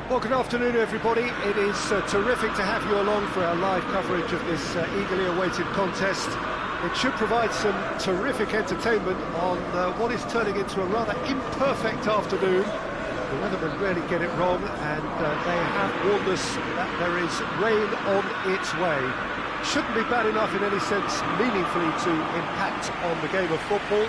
Well, good afternoon, everybody. It is terrific to have you along for our live coverage of this eagerly awaited contest. It should provide some terrific entertainment on what is turning into a rather imperfect afternoon. The weathermen really get it wrong, and they have warned us that there is rain on its way. Shouldn't be bad enough in any sense meaningfully to impact on the game of football,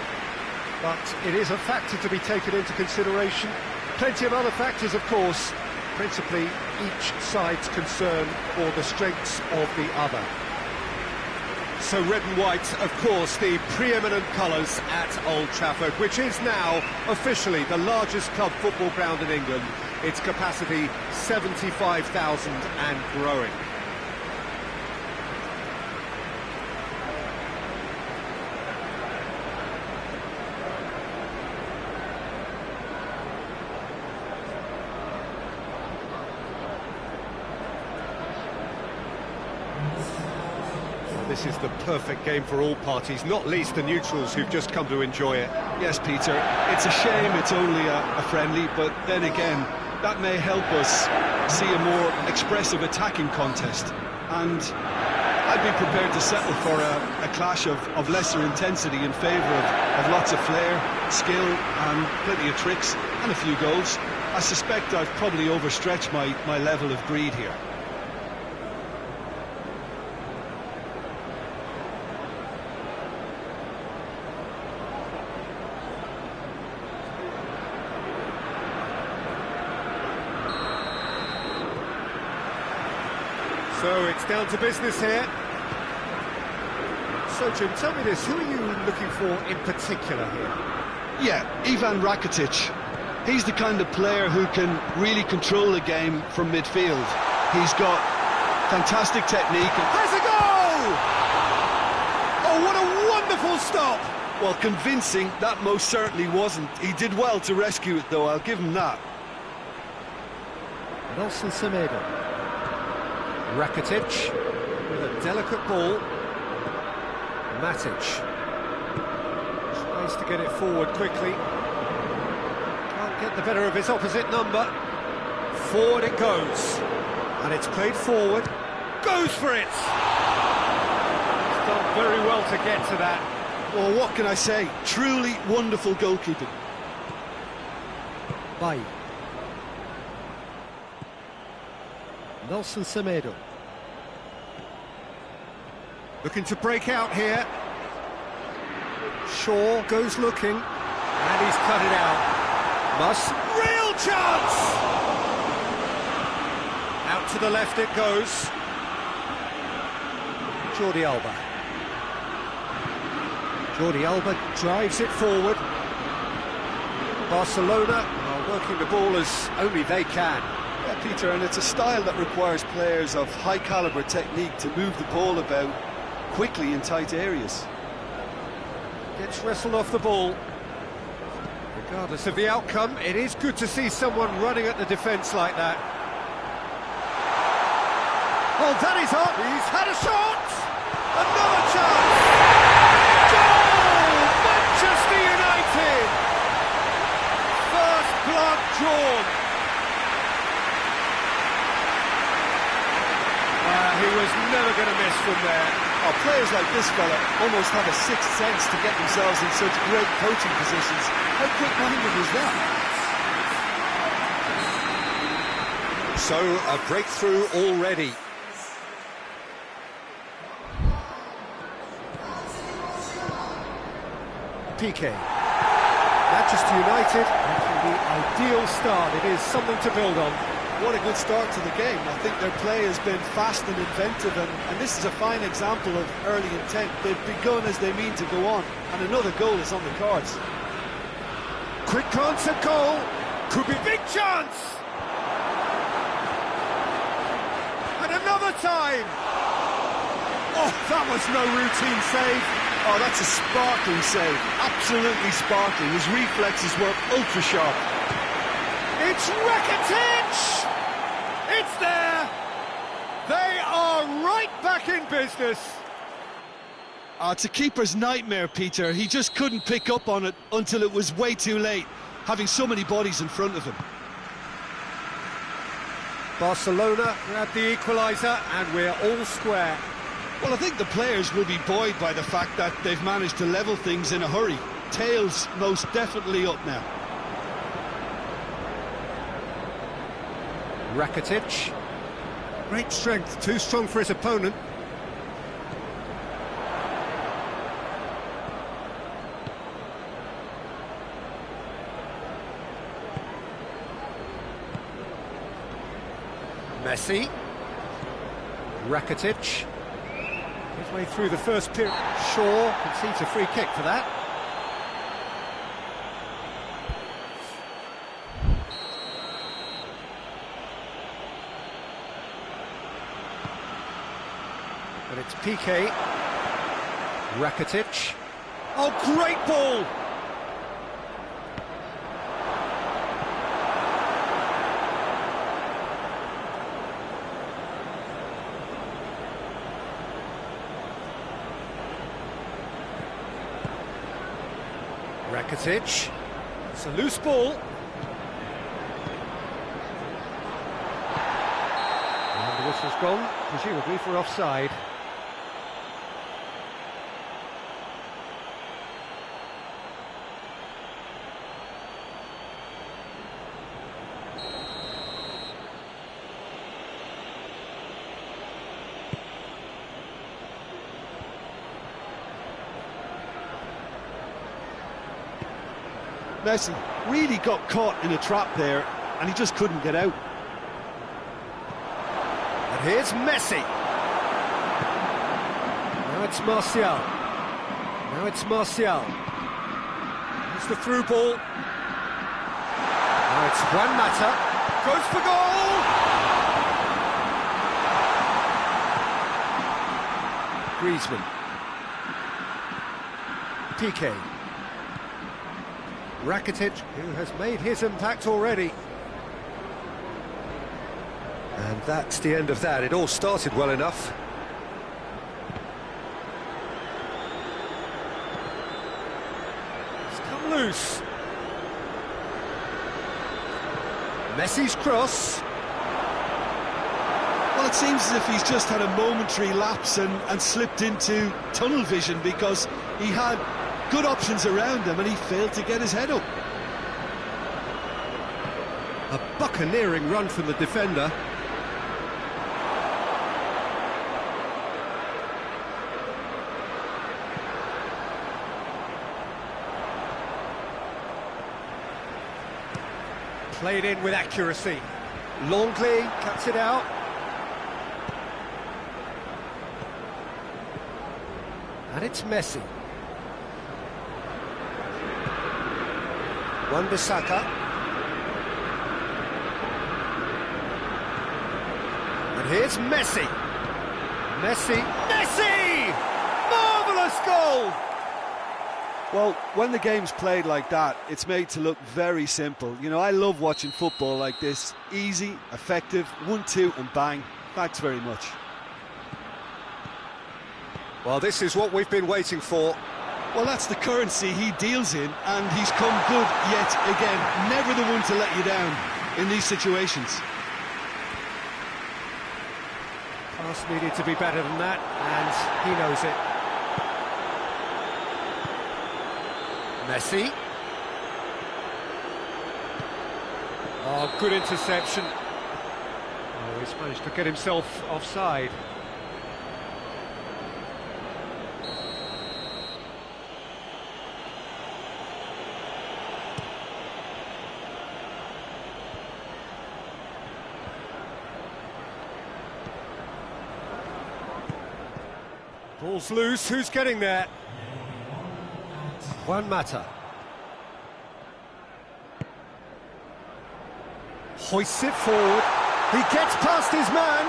but it is a factor to be taken into consideration. Plenty of other factors, of course, principally each side's concern for the strengths of the other. So red and white, of course, the preeminent colours at Old Trafford, which is now officially the largest club football ground in England. Its capacity 75,000 and growing. This is the perfect game for all parties, not least the neutrals who've just come to enjoy it. Yes, Peter, it's a shame it's only a friendly, but then again, that may help us see a more expressive attacking contest. And I'd be prepared to settle for a clash of lesser intensity in favour of lots of flair, skill, and plenty of tricks, and a few goals. I suspect I've probably overstretched my level of greed here. So it's down to business here. So Jim, tell me this, who are you looking for in particular here? Yeah, Ivan Rakitic. He's the kind of player who can really control the game from midfield. He's got fantastic technique. Has a goal! Oh, what a wonderful stop! Well, convincing, that most certainly wasn't. He did well to rescue it, though, I'll give him that. Semoga. Rakitic with a delicate ball. Matic tries to get it forward quickly. Can't get the better of his opposite number. Forward it goes. And it's played forward. Goes for it! He's done very well to get to that. Well, what can I say? Truly wonderful goalkeeping. Maen. Semoga. Looking to break out here. Shaw goes looking, and he's cut it out. Real chance! Out to the left it goes. Jordi Alba drives it forward. Barcelona are working the ball as only they can. Yeah, Peter, and it's a style that requires players of high calibre technique to move the ball about quickly in tight areas. Gets wrestled off the ball. Regardless of the outcome, it is good to see someone running at the defence like that. Oh, that is up! He's had a shot! Another chance! Goal! Manchester United! First blood drawn. He was never going to miss from there. Oh, players like this fella almost have a sixth sense to get themselves in such great coaching positions. How quick-minded was that? So, a breakthrough already. PK. Manchester United making the ideal start. It is something to build on. What a good start to the game. I think their play has been fast and inventive, and this is a fine example of early intent. They've begun as they mean to go on, and another goal is on the cards. Quick glance at goal. Could be big chance. And another time. Oh, that was no routine save. Oh, that's a sparkling save. Absolutely sparkling. His reflexes were ultra sharp. It's Rakitic! It's there! They are right back in business. It's a keeper's nightmare, Peter. He just couldn't pick up on it until it was way too late, having so many bodies in front of him. Barcelona grab the equaliser, and we're all square. Well, I think the players will be buoyed by the fact that they've managed to level things in a hurry. Tails most definitely up now. Rakitic. Great strength, too strong for his opponent. Messi. Rakitic. His way through the first period. Shaw concedes a free kick for that. But it's Piqué. Rakitic. Oh, great ball! Rakitic. It's a loose ball. And the whistle's gone, presumably for offside. Messi really got caught in a trap there, and he just couldn't get out. And here's Messi. Now it's Martial. Now it's Martial. Here's the through ball. Now it's Juan Mata. Goes for goal! Griezmann. Piqué. Rakitic, who has made his impact already. And that's the end of that. It all started well enough. It's come loose. Messi's cross. Well, it seems as if he's just had a momentary lapse and slipped into tunnel vision, because he had good options around him and he failed to get his head up. A buccaneering run from the defender. Played in with accuracy. Longley cuts it out. And it's Messi. Wan-Bissaka. And here's Messi. Messi! Marvellous goal! Well, when the game's played like that, it's made to look very simple. You know, I love watching football like this. Easy, effective, 1-2 and bang. Thanks very much. Well, this is what we've been waiting for. Well, that's the currency he deals in, and he's come good yet again. Never the one to let you down in these situations. Pass needed to be better than that, and he knows it. Messi. Oh, good interception. Oh, he's managed to get himself offside. Ball's loose, who's getting there? Juan Mata. Hoists it forward. He gets past his man.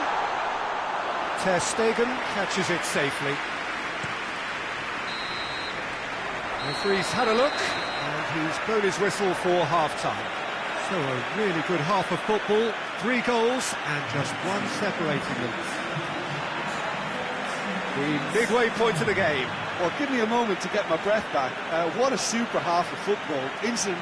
Ter Stegen catches it safely. The referee's had a look, and he's blown his whistle for half-time. So a really good half of football, 3 goals, and just one separating them. The midway point of the game. Well, give me a moment to get my breath back. What a super half of football. Instant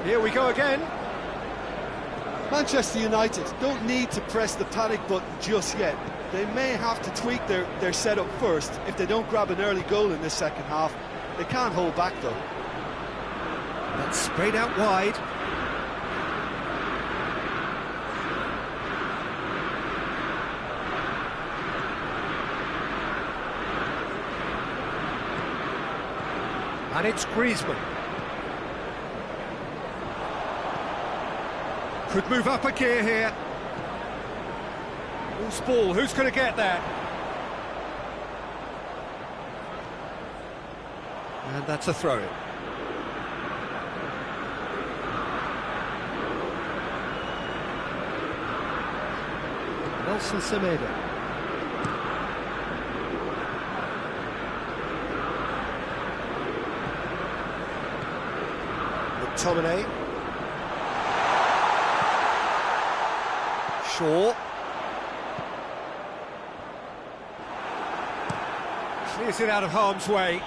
Here we go again. Manchester United don't need to press the panic button just yet. They may have to tweak their setup first if they don't grab an early goal in this second half. They can't hold back though. That's sprayed out wide. And it's Griezmann. Could move up a gear here. Loose ball, who's going to get that? And that's a throw-in. Nelson Semedo. McTominay. Shaw. Clears it out of harm's way.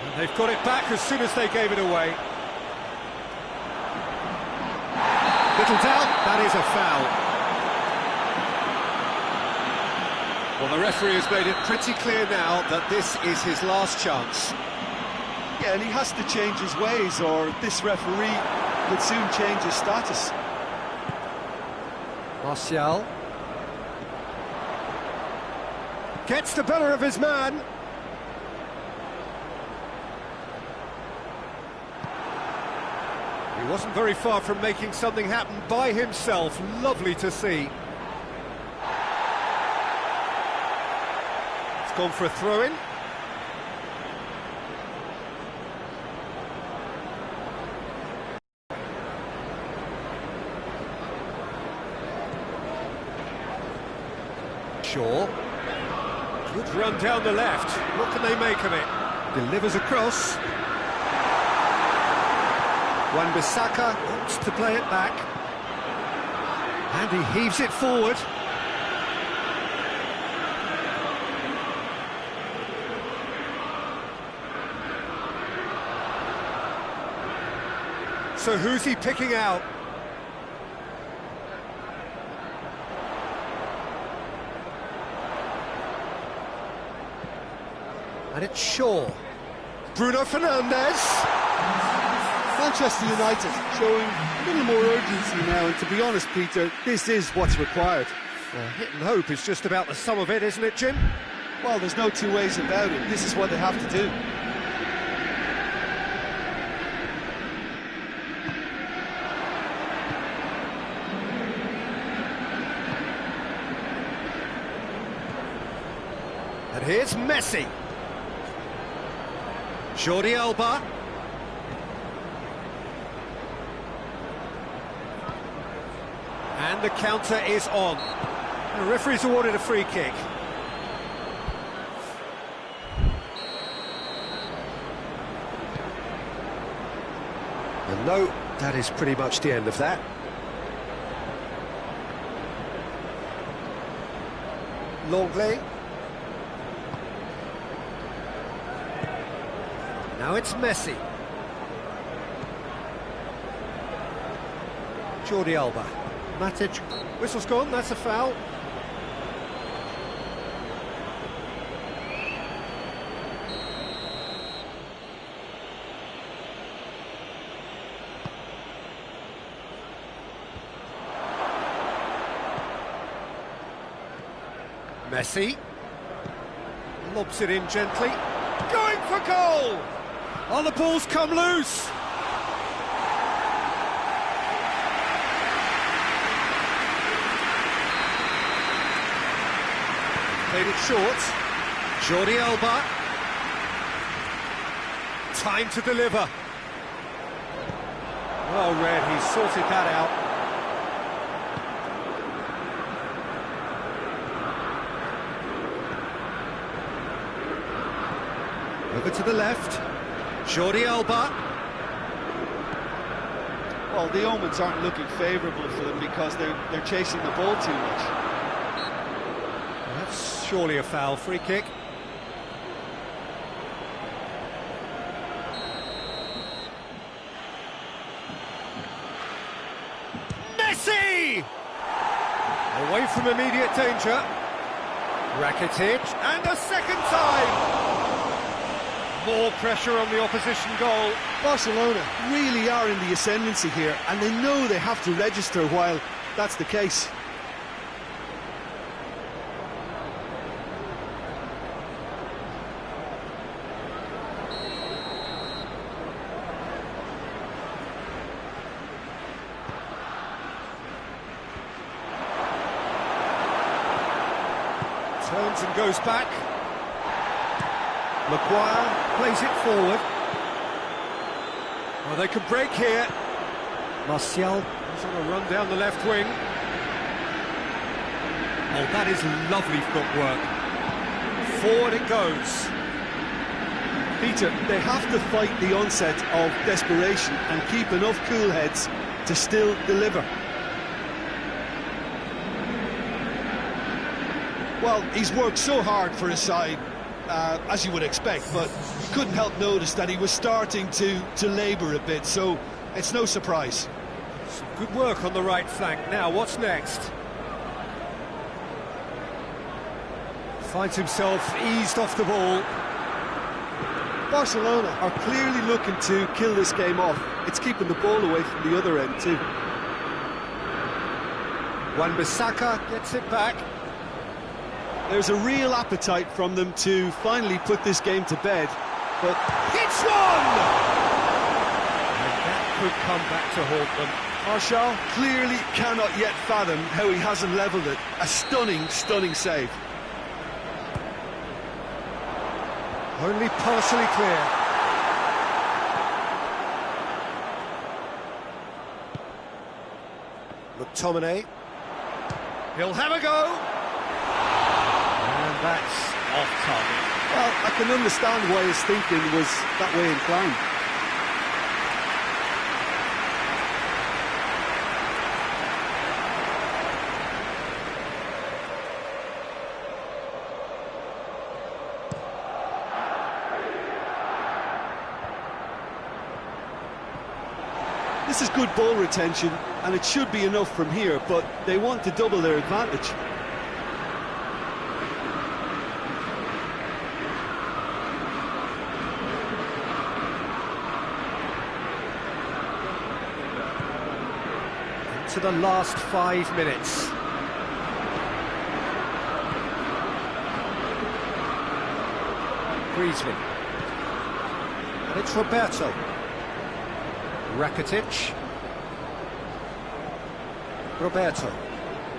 And they've got it back as soon as they gave it away. Little doubt, that is a foul. Well, the referee has made it pretty clear now that this is his last chance. Yeah, and he has to change his ways, or this referee could soon change his status. Martial. Gets the better of his man. He wasn't very far from making something happen by himself. Lovely to see. It's gone for a throw-in. Shaw. Good run down the left. What can they make of it? Delivers across. Wan-Bissaka wants to play it back. And he heaves it forward. So who's he picking out? And it's Shaw. Bruno Fernandes. Manchester United showing a little more urgency now, and to be honest, Peter, this is what's required. Well, hit and hope is just about the sum of it, isn't it, Jim? Well, there's no two ways about it. This is what they have to do. And here's Messi. Jordi Alba. And the counter is on. The referee's awarded a free kick. And no, that is pretty much the end of that. Longley. Now it's Messi. Jordi Alba. Matic. Whistle's gone, that's a foul. Messi. Lobs it in gently. Going for goal! Oh, the ball's come loose! Played it short. Jordi Alba. Time to deliver. Well read, he sorted that out. Over to the left. Jordi Alba. Well, the omens aren't looking favourable for them because they're chasing the ball too much. That's surely a foul. Free kick. Messi! Away from immediate danger. Rakitic, and a second time! More pressure on the opposition goal. Barcelona really are in the ascendancy here, and they know they have to register while that's the case. Turns and goes back. Maguire plays it forward. Oh, they can break here. Martial is on a run down the left wing. Oh, that is lovely footwork. Forward it goes. Peter, they have to fight the onset of desperation and keep enough cool heads to still deliver. Well, he's worked so hard for his side, as you would expect, but you couldn't help notice that he was starting to labour a bit, so it's no surprise. Some good work on the right flank. Now, what's next? Finds himself eased off the ball. Barcelona are clearly looking to kill this game off. It's keeping the ball away from the other end too. Wan-Bissaka gets it back. There's a real appetite from them to finally put this game to bed, but It's one! And that could come back to haunt them. Martial clearly cannot yet fathom how he hasn't levelled it. A stunning, stunning save. Only partially clear. McTominay. He'll have a go. And that's off target. Well, I can understand why his thinking was that way inclined. This is good ball retention, and it should be enough from here, but they want to double their advantage. To the last 5 minutes. Griezmann. And it's Roberto. Rakitic. Roberto.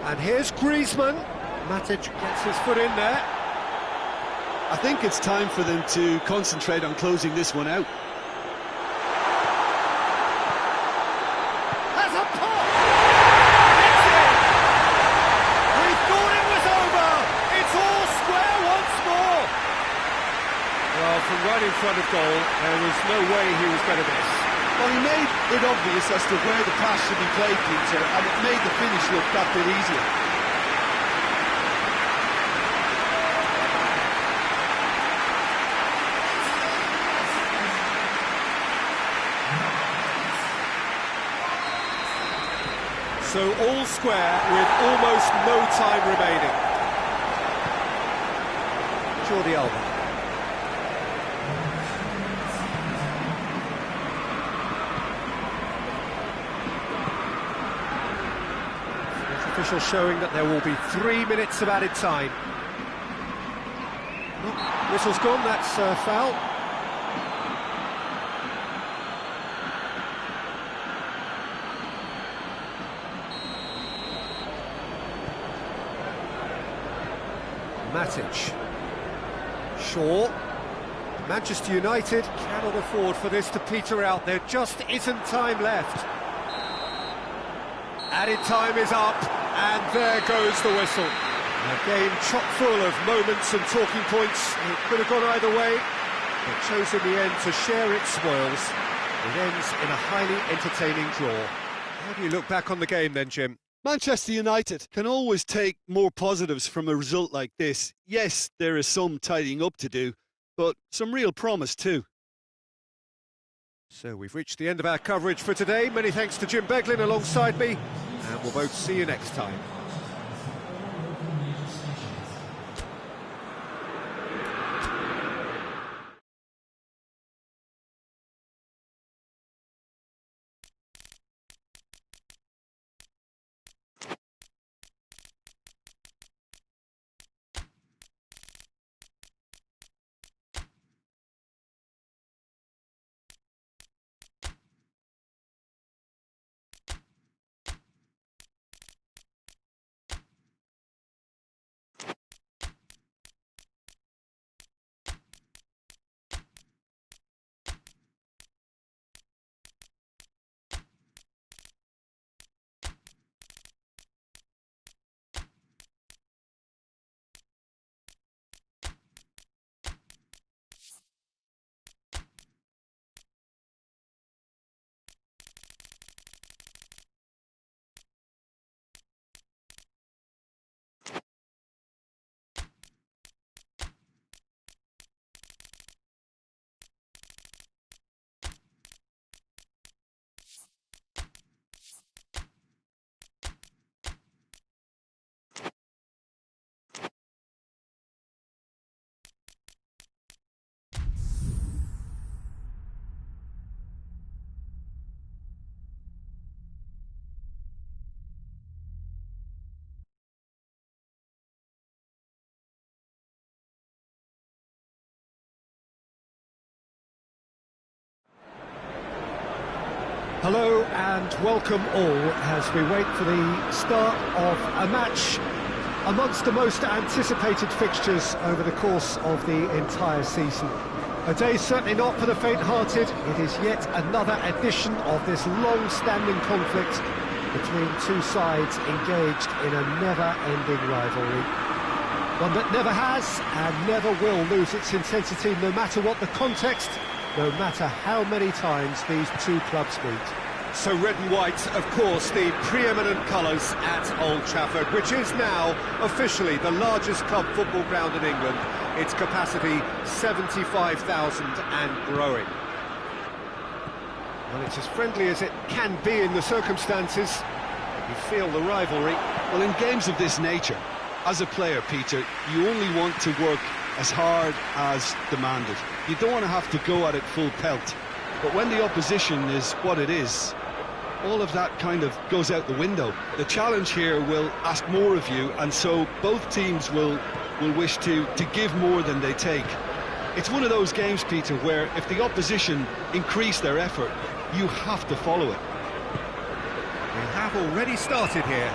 And here's Griezmann. Matic gets his foot in there. I think it's time for them to concentrate on closing this one out. Has a pop! It's in! We thought it was over! It's all square once more! Well, from right in front of goal, there was no way he was going to miss. Well, he made it obvious as to where the pass should be played, Peter, and it made the finish look that bit easier. So all square with almost no time remaining. Jordi Alba. Official showing that there will be 3 minutes of added time. Oh, whistle's gone, that's foul. Matic. Shaw. Manchester United cannot afford for this to peter out. There just isn't time left. Added time is up, and there goes the whistle. A game chock full of moments and talking points. It could have gone either way, but chose in the end to share its spoils. It ends in a highly entertaining draw. How do you look back on the game then, Jim? Manchester United can always take more positives from a result like this. Yes, there is some tidying up to do, but some real promise too. So we've reached the end of our coverage for today. Many thanks to Jim Beglin alongside me. And and we'll both see you next time. Hello and welcome all as we wait for the start of a match amongst the most anticipated fixtures over the course of the entire season. A day certainly not for the faint-hearted. It is yet another edition of this long-standing conflict between two sides engaged in a never-ending rivalry. One that never has and never will lose its intensity, no matter what the context, no matter how many times these two clubs meet. So red and white, of course, the preeminent colours at Old Trafford, which is now officially the largest club football ground in England. Its capacity 75,000 and growing. Well, it's as friendly as it can be in the circumstances. You feel the rivalry. Well, in games of this nature, as a player, Peter, you only want to work as hard as demanded. You don't want to have to go at it full pelt. But when the opposition is what it is, all of that kind of goes out the window. The challenge here will ask more of you, and so both teams will wish to give more than they take. It's one of those games, Peter, where if the opposition increase their effort, you have to follow it. We have already started here.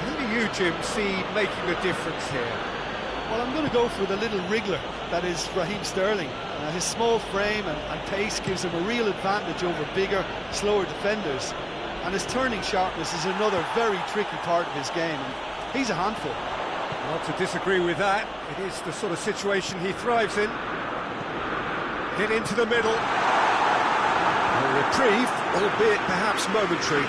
Who do you, Jim, see making a difference here? Well, I'm going to go for the little wriggler, that is Raheem Sterling. His small frame and pace gives him a real advantage over bigger, slower defenders. And his turning sharpness is another very tricky part of his game. And he's a handful. Not to disagree with that. It is the sort of situation he thrives in. Hit into the middle. A reprieve, albeit perhaps momentary.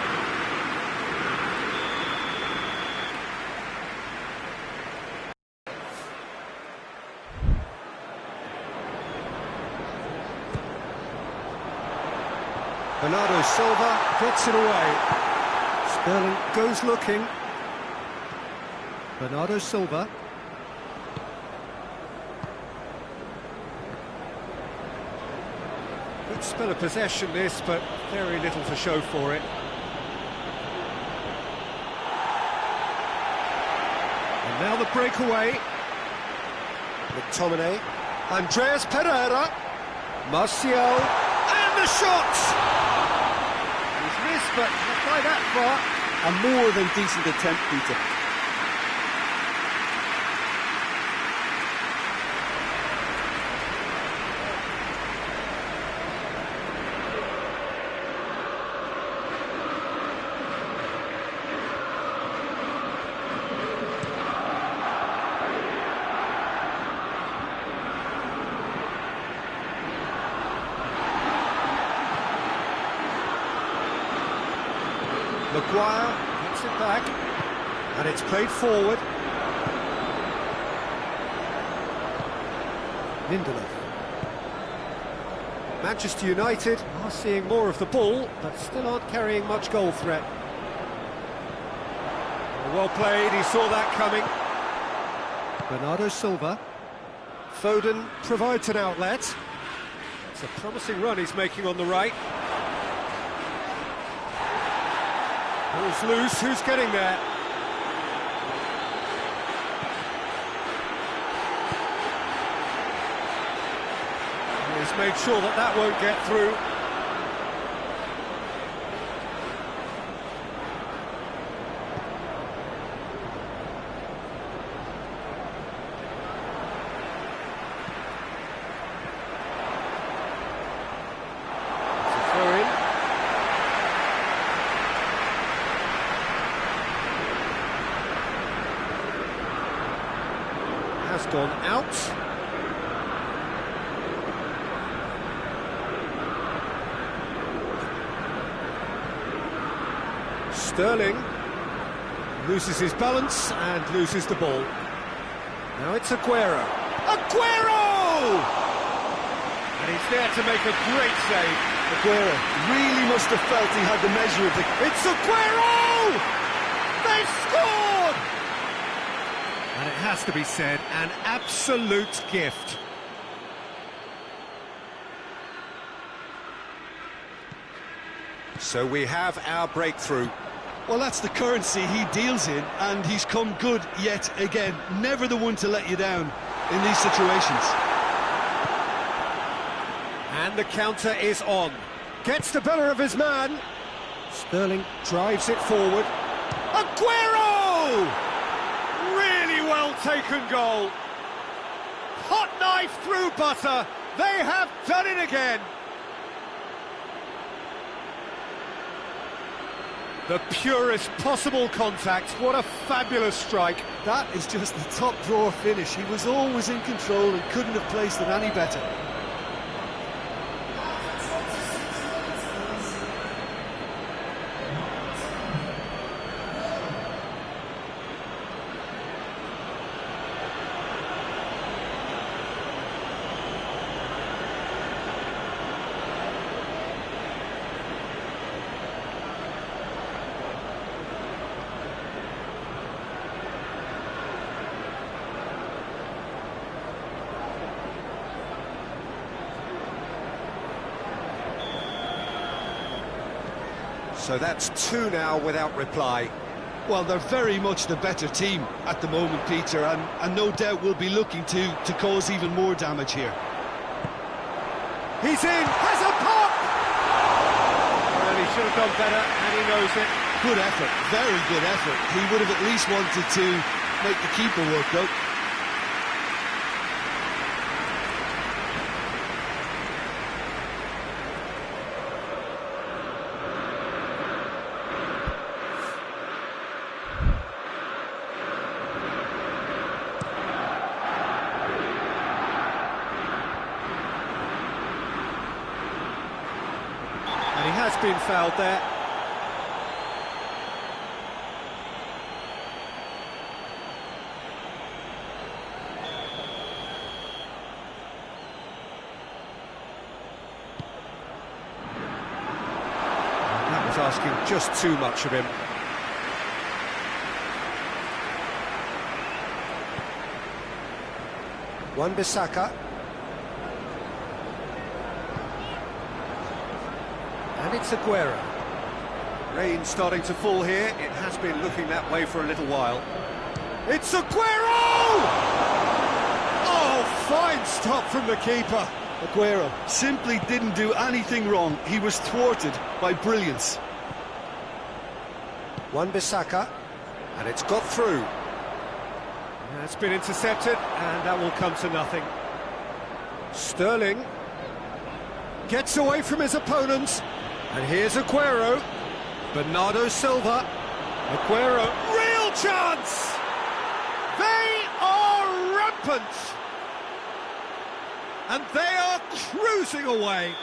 Bernardo Silva gets it away. Sterling goes looking. Bernardo Silva. Good spell of possession this, but very little to show for it. And now the breakaway. McTominay. Andreas Pereira. Martial. And the shot! He's missed, but not by that far. A more than decent attempt, Peter. Maguire gets it back, and it's played forward. Lindelof. Manchester United are seeing more of the ball, but still aren't carrying much goal threat. Well played, he saw that coming. Bernardo Silva. Foden provides an outlet. It's a promising run he's making on the right. Ball's loose, who's getting there? He's made sure that that won't get through. Has gone out. Sterling loses his balance and loses the ball. Now it's Aguero. Aguero! And he's there to make a great save. Aguero really must have felt he had the measure of the... It's Aguero! They've scored! And it has to be said, an absolute gift. So we have our breakthrough. Well, that's the currency he deals in, and he's come good yet again. Never the one to let you down in these situations. And the counter is on. Gets the better of his man. Sterling drives it forward. Aguero! Really well taken goal. Hot knife through butter. They have done it again. The purest possible contact. What a fabulous strike. That is just the top drawer finish. He was always in control and couldn't have placed it any better. So that's two now without reply. Well, they're very much the better team at the moment, Peter, and no doubt will be looking to cause even more damage here. He's in, has a pop! Well, he should have done better, and he knows it. Good effort, very good effort. He would have at least wanted to make the keeper work, though. He has been fouled there. That was asking just too much of him. Wan-Bissaka. And it's Aguero. Rain starting to fall here. It has been looking that way for a little while. It's Aguero! Oh, fine stop from the keeper. Aguero simply didn't do anything wrong. He was thwarted by brilliance. Wan-Bissaka, and it's got through. It's been intercepted, and that will come to nothing. Sterling gets away from his opponent. And here's Aguero, Bernardo Silva, Aguero, real chance! They are rampant! And they are cruising away.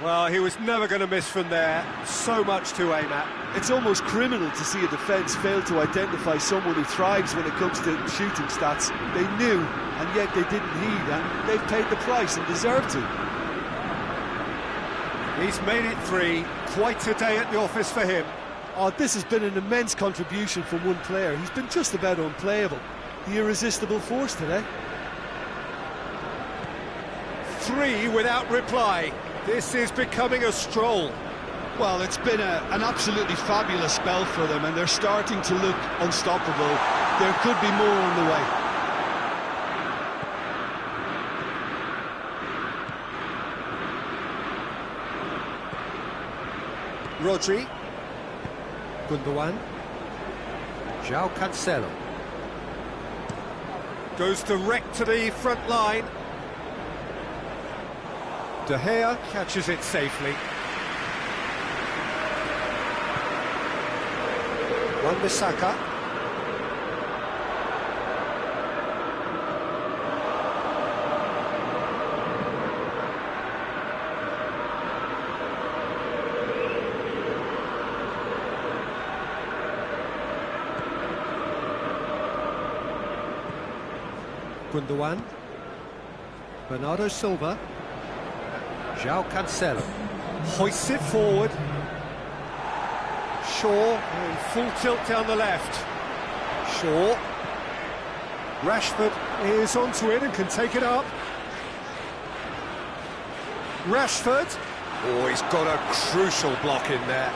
Well, he was never going to miss from there, so much to aim at. It's almost criminal to see a defence fail to identify someone who thrives when it comes to shooting stats. They knew, and yet they didn't heed, and they've paid the price and deserve to. He's made it three. Quite a day at the office for him. Oh, this has been an immense contribution from one player. He's been just about unplayable. The irresistible force today. 3 without reply. This is becoming a stroll. Well, it's been an absolutely fabulous spell for them, and they're starting to look unstoppable. There could be more on the way. Rodri. Gundogan. João Cancelo. Goes direct to the front line. De Gea catches it safely. Wan-Bissaka. Gundogan. Bernardo Silva. João Cancelo. Hoists it forward. Shaw in full tilt down the left. Shaw. Rashford is onto it and can take it up. Rashford. Oh, he's got a crucial block in there.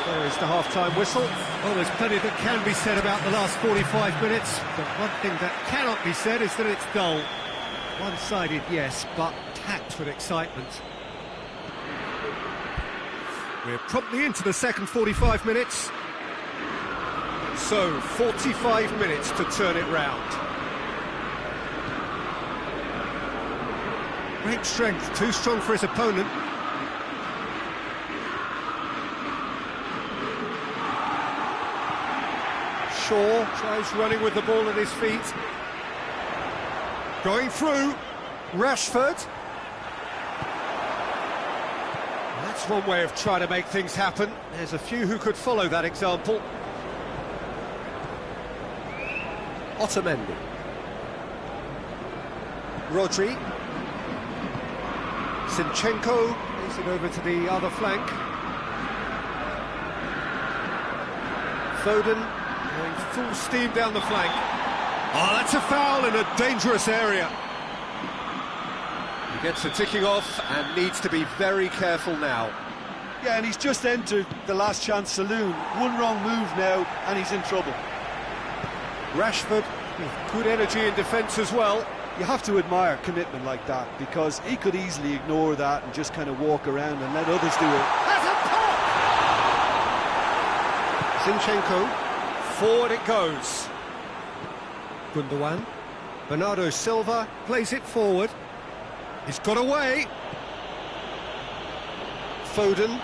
There is the half-time whistle. Well, there's plenty that can be said about the last 45 minutes, but one thing that cannot be said is that it's dull. One-sided, yes, but packed with excitement. We're promptly into the second 45 minutes. So, 45 minutes to turn it round. Great strength, too strong for his opponent. Shaw tries running with the ball at his feet. Going through. Rashford. That's one way of trying to make things happen. There's a few who could follow that example. Otamendi. Rodri. Zinchenko plays it over to the other flank. Foden going full steam down the flank. Oh, that's a foul in a dangerous area. He gets the ticking off and needs to be very careful now. Yeah, and he's just entered the last chance saloon. One wrong move now, and he's in trouble. Rashford with good energy in defence as well. You have to admire commitment like that, because he could easily ignore that and just kind of walk around and let others do it. That's a pop! Zinchenko. Forward it goes. Gundogan. Bernardo Silva plays it forward. He's got away. Foden.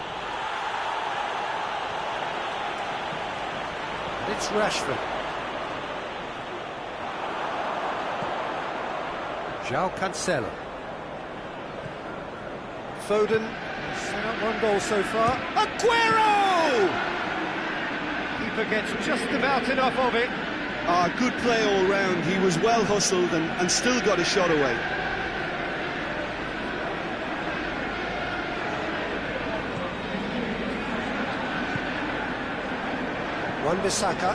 And it's Rashford. João Cancelo. Foden has set up one goal so far. Aguero! Keeper gets just about enough of it. Good play all round. He was well hustled and still got a shot away. Wan-Bissaka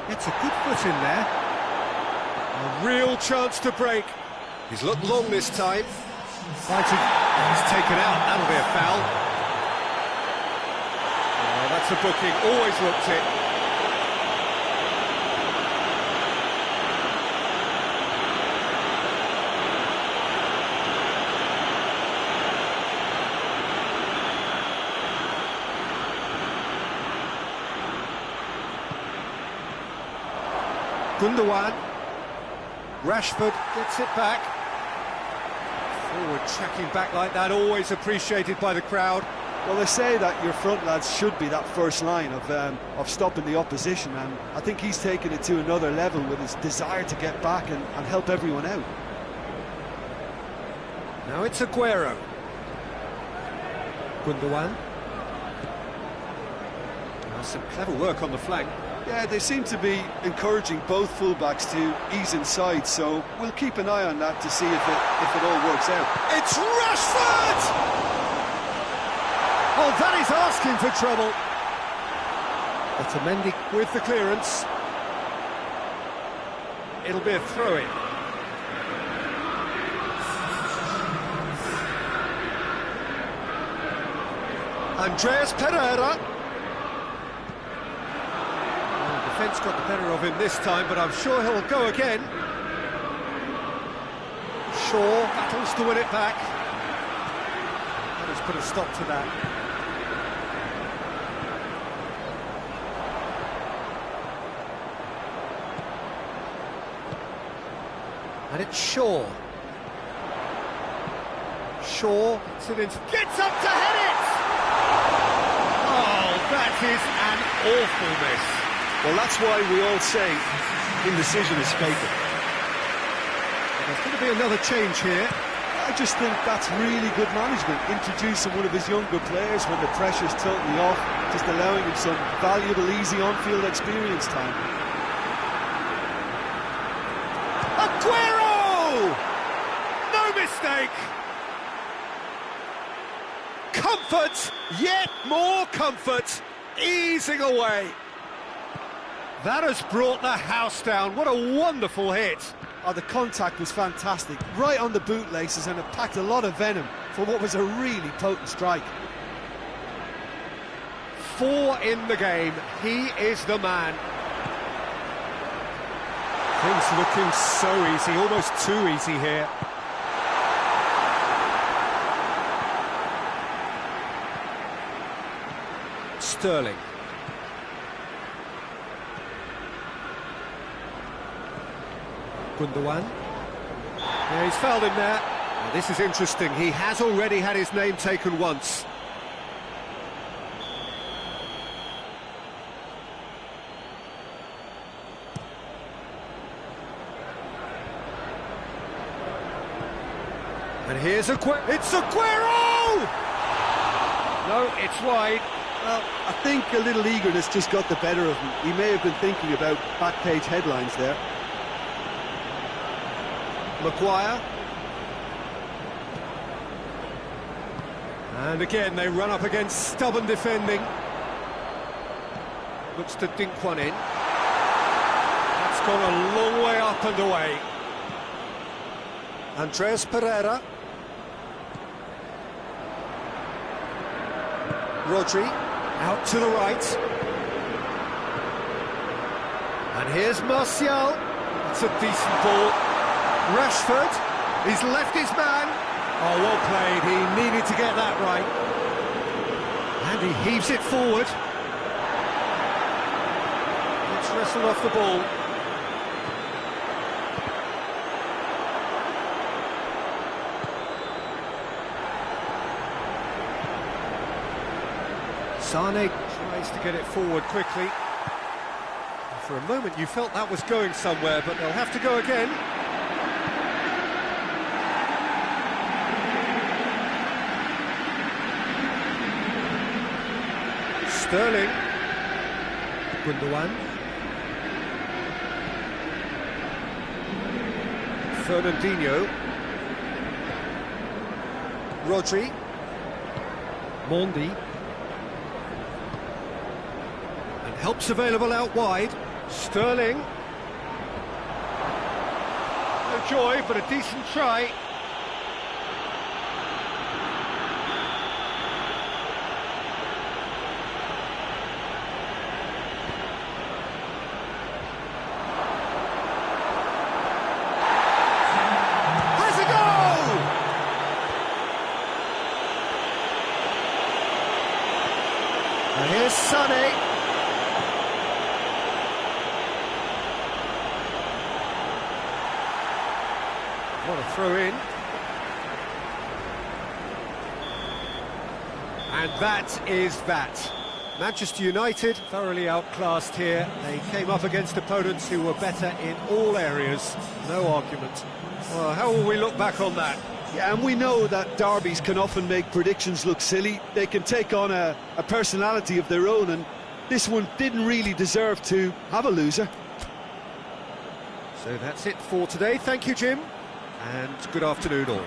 gets a good foot in there. A real chance to break. He's looked long this time. Fighting. He's taken out. That'll be a foul. Oh, that's a booking. Always looked it. Gundogan. Rashford gets it back. Forward tracking back like that, always appreciated by the crowd. Well, they say that your front lads should be that first line of stopping the opposition, and I think he's taken it to another level with his desire to get back and help everyone out. Now it's Aguero. Gundogan. Some clever work on the flank. Yeah, they seem to be encouraging both fullbacks to ease inside, so we'll keep an eye on that to see if it all works out. It's Rashford! Oh, that is asking for trouble. Otamendi with the clearance. It'll be a throw-in. Andreas Pereira. Defence got the better of him this time, but I'm sure he'll go again. Shaw battles to win it back. That has put a stop to that. And it's Shaw. Shaw gets up to head it! Oh, that is an awful miss. Well, that's why we all say indecision is fatal. There's going to be another change here. I just think that's really good management, introducing one of his younger players when the pressure's totally off, just allowing him some valuable, easy on-field experience time. Aguero! No mistake! Comfort, yet more comfort, easing away. That has brought the house down. What a wonderful hit. Oh, the contact was fantastic, right on the bootlaces, and it packed a lot of venom for what was a really potent strike. 4 in the game. He is the man. Things looking so easy, almost too easy here. Sterling. Gundogan. Yeah, he's fouled him there. Now, this is interesting. He has already had his name taken once. And here's Aguero. It's Aguero! No, it's wide. Well, I think a little eagerness just got the better of him. He may have been thinking about back-page headlines there. Maguire. And again, they run up against stubborn defending. Looks to dink one in. That's gone a long way up and away. Andreas Pereira. Rodri, out to the right. And here's Martial. It's a decent ball. Rashford, he's left his man. Oh, well played, he needed to get that right. And he heaves it forward. It's wrestled off the ball. Sane tries to get it forward quickly. For a moment you felt that was going somewhere, but they'll have to go again. Sterling. Gundogan. Fernandinho. Rodri. Mondi. And help's available out wide. Sterling. No joy, but a decent try. And here's Sane. What a throw in. And that is that. Manchester United thoroughly outclassed here. They came up against opponents who were better in all areas. No argument. Well, how will we look back on that? Yeah, and we know that derbies can often make predictions look silly. They can take on a personality of their own, and this one didn't really deserve to have a loser. So that's it for today. Thank you, Jim, and good afternoon all.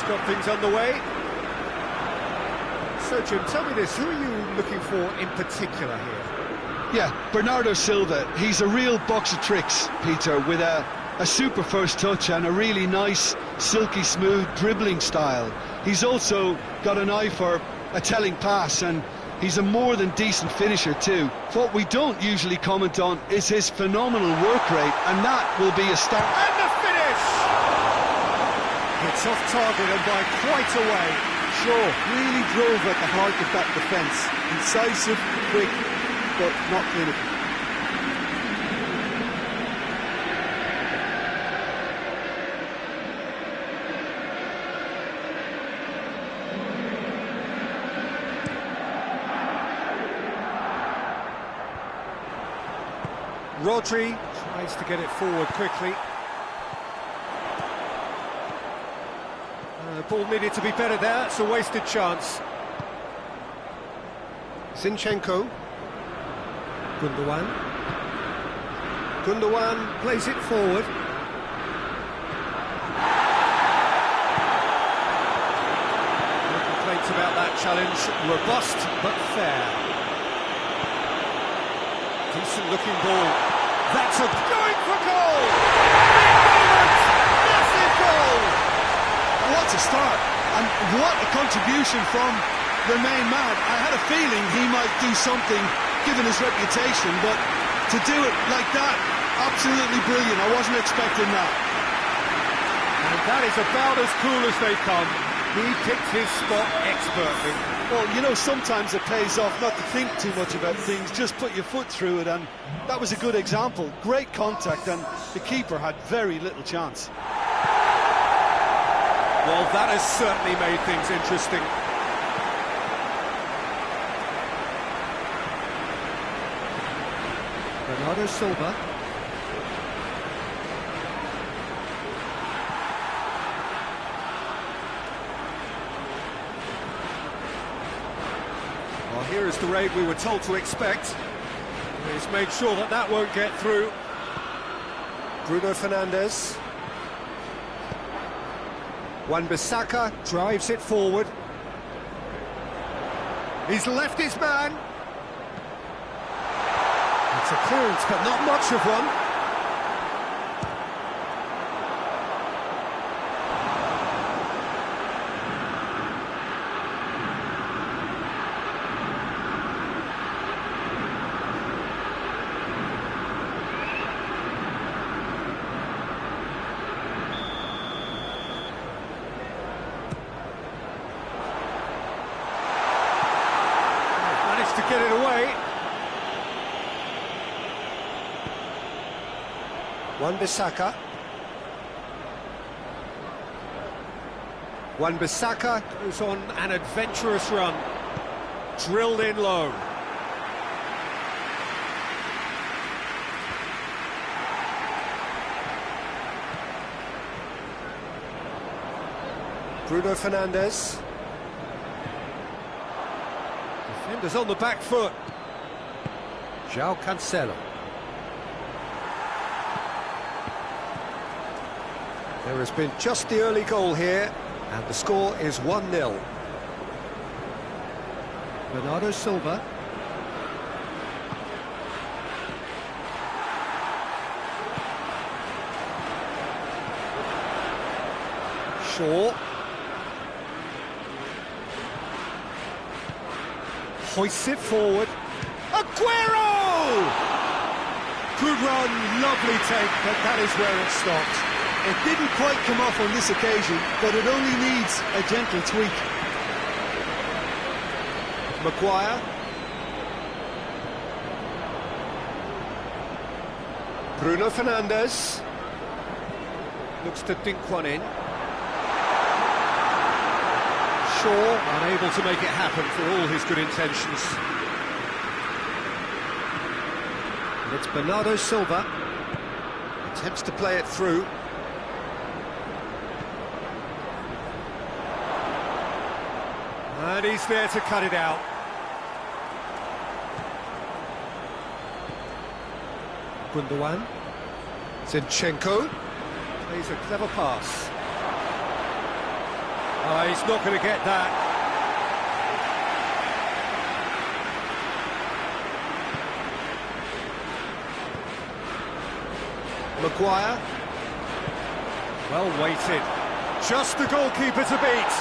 Got things underway. So Jim, tell me this, who are you looking for in particular here? Yeah, Bernardo Silva. He's a real box of tricks, Peter, with a super first touch and a really nice, silky smooth dribbling style. He's also got an eye for a telling pass, and he's a more than decent finisher too. What we don't usually comment on is his phenomenal work rate, and that will be a start. And the finish! It's off target and by quite a way. Shaw really drove at the heart of that defence. Incisive, quick, but not clinical. Rodri tries to get it forward quickly. The ball needed to be better there, it's a wasted chance. Zinchenko. Gundogan. Gundogan plays it forward. No complaints about that challenge. Robust but fair. Decent looking ball. That's a going for goal! Massive goal! What a start, and what a contribution from the main man. I had a feeling he might do something given his reputation, but to do it like that, absolutely brilliant. I wasn't expecting that. And that is about as cool as they come. He picked his spot expertly. Well, you know, sometimes it pays off not to think too much about things, just put your foot through it, and that was a good example. Great contact, and the keeper had very little chance. Well, that has certainly made things interesting. Bernardo Silva. Well, here is the raid we were told to expect. He's made sure that that won't get through. Bruno Fernandes. Wan-Bissaka drives it forward. He's left his man. It's a clearance, but not much of one. To get it away. Wan-Bissaka. Wan-Bissaka goes on an adventurous run. Drilled in low. Bruno Fernandes. Defenders on the back foot. João Cancelo. There has been just the early goal here, and the score is 1-0. Bernardo Silva. Shaw. Hoists it forward. Aguero! Good run, lovely take, but that is where it stopped. It didn't quite come off on this occasion, but it only needs a gentle tweak. Maguire. Bruno Fernandes. Looks to dink one in. Shaw unable to make it happen for all his good intentions. And it's Bernardo Silva. Attempts to play it through. And he's there to cut it out. Gundogan. Zinchenko. Plays a clever pass. Oh, he's not going to get that. Maguire. Well weighted. Just the goalkeeper to beat.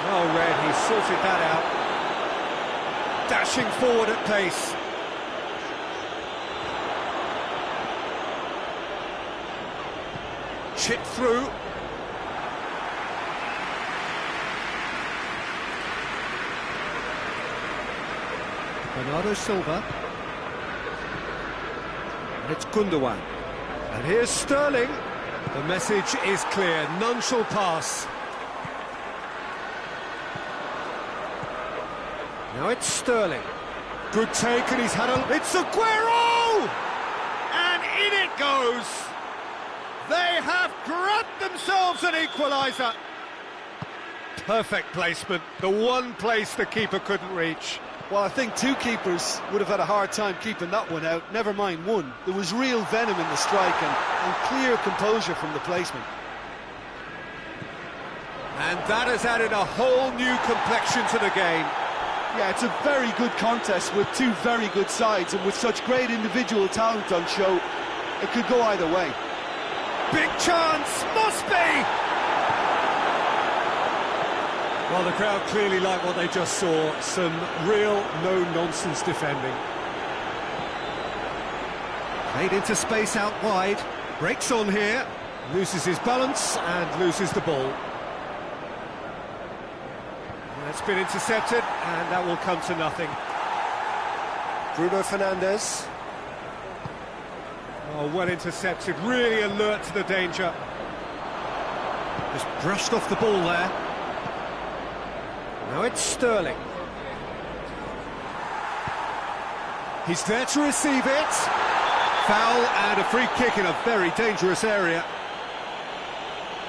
Well read, he sorted that out. Dashing forward at pace. Chip through. Bernardo Silva. And it's Gundogan. And here's Sterling. The message is clear, none shall pass. Now it's Sterling. Good take, and he's had a... It's Aguero! And in it goes! They have grabbed themselves an equaliser. Perfect placement, the one place the keeper couldn't reach. Well, I think two keepers would have had a hard time keeping that one out, never mind one. There was real venom in the strike and clear composure from the placement. And that has added a whole new complexion to the game. Yeah, it's a very good contest with two very good sides, and with such great individual talent on show, it could go either way. Big chance, must be! Well, the crowd clearly like what they just saw. Some real no-nonsense defending. Played into space out wide. Breaks on here. Loses his balance and loses the ball. That's been intercepted, and that will come to nothing. Bruno Fernandes. Oh, well intercepted. Really alert to the danger. Just brushed off the ball there. Now it's Sterling. He's there to receive it. Foul and a free kick in a very dangerous area.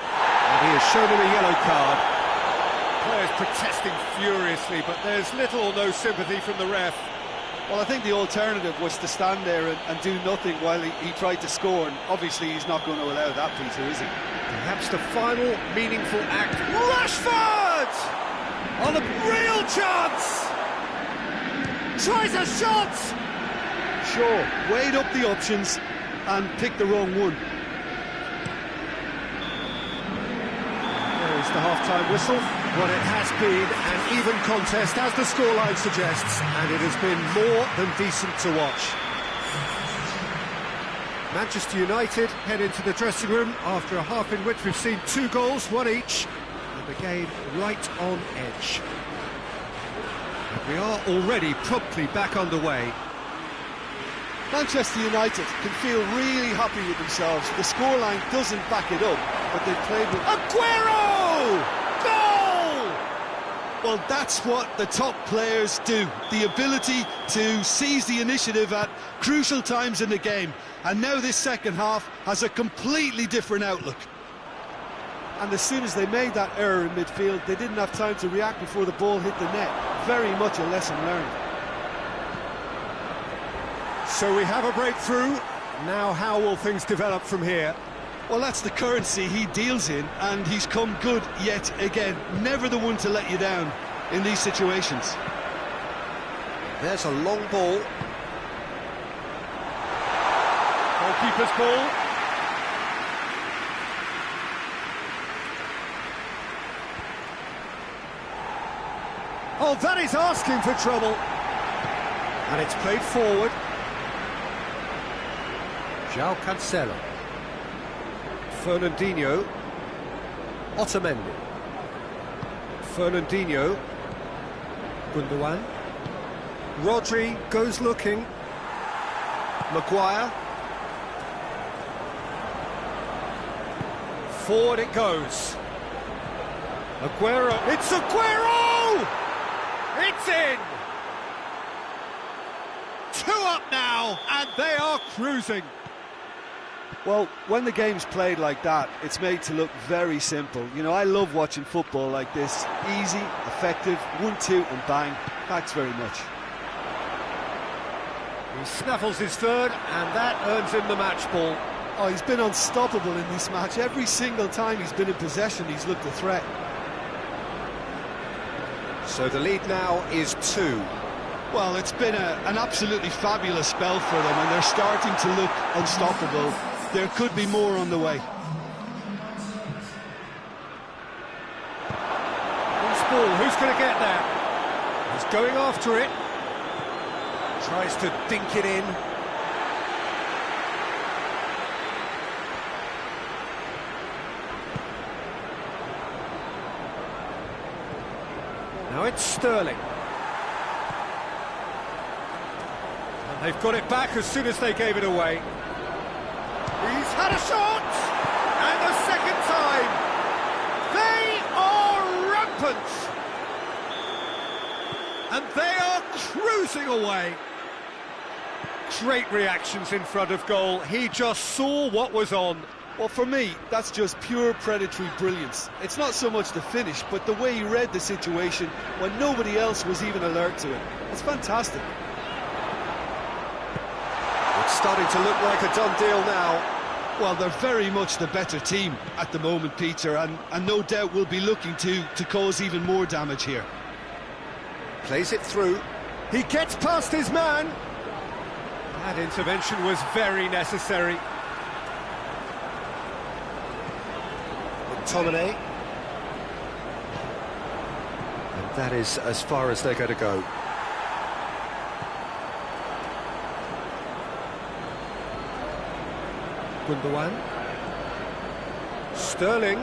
And he has shown him a yellow card. Players protesting furiously, but there's little or no sympathy from the ref. Well, I think the alternative was to stand there and do nothing while he tried to score, and obviously he's not going to allow that, Peter, is he? Perhaps the final meaningful act. Rashford! On a real chance! Tries a shot! Sure, weighed up the options and picked the wrong one. There's the half-time whistle. Well, it has been an even contest, as the scoreline suggests, and it has been more than decent to watch. Manchester United head into the dressing room after a half in which we've seen 2 goals, one each. The game right on edge. And we are already promptly back underway. Manchester United can feel really happy with themselves. The scoreline doesn't back it up, but they've played with... Aguero! Goal! Well, that's what the top players do. The ability to seize the initiative at crucial times in the game. And now this second half has a completely different outlook. And as soon as they made that error in midfield, they didn't have time to react before the ball hit the net. Very much a lesson learned. So we have a breakthrough. Now how will things develop from here? Well, that's the currency he deals in, and he's come good yet again. Never the one to let you down in these situations. There's a long ball. Goalkeeper's ball. Oh, that is asking for trouble. And it's played forward. João Cancelo. Fernandinho. Otamendi. Fernandinho. Gundogan. Rodri goes looking. Maguire. Forward it goes. Aguero. It's Aguero! It's in! 2 up now, and they are cruising. Well, when the game's played like that, it's made to look very simple. You know, I love watching football like this. Easy, effective, 1-2 and bang. Thanks very much. He snaffles his third, and that earns him the match ball. Oh, he's been unstoppable in this match. Every single time he's been in possession, he's looked a threat. So the lead now is 2. Well, it's been an absolutely fabulous spell for them, and they're starting to look unstoppable. There could be more on the way. Loose ball, who's going to get there? He's going after it. Tries to dink it in. Now it's Sterling. And they've got it back as soon as they gave it away. He's had a shot! And the second time! They are rampant! And they are cruising away. Great reactions in front of goal. He just saw what was on. Well, for me, that's just pure predatory brilliance. It's not so much the finish, but the way he read the situation when nobody else was even alert to it. It's fantastic. It's starting to look like a done deal now. Well, they're very much the better team at the moment, Peter, and no doubt will be looking to cause even more damage here. Plays it through. He gets past his man. That intervention was very necessary. McTominay. And that is as far as they're going to go. Gundogan. Sterling.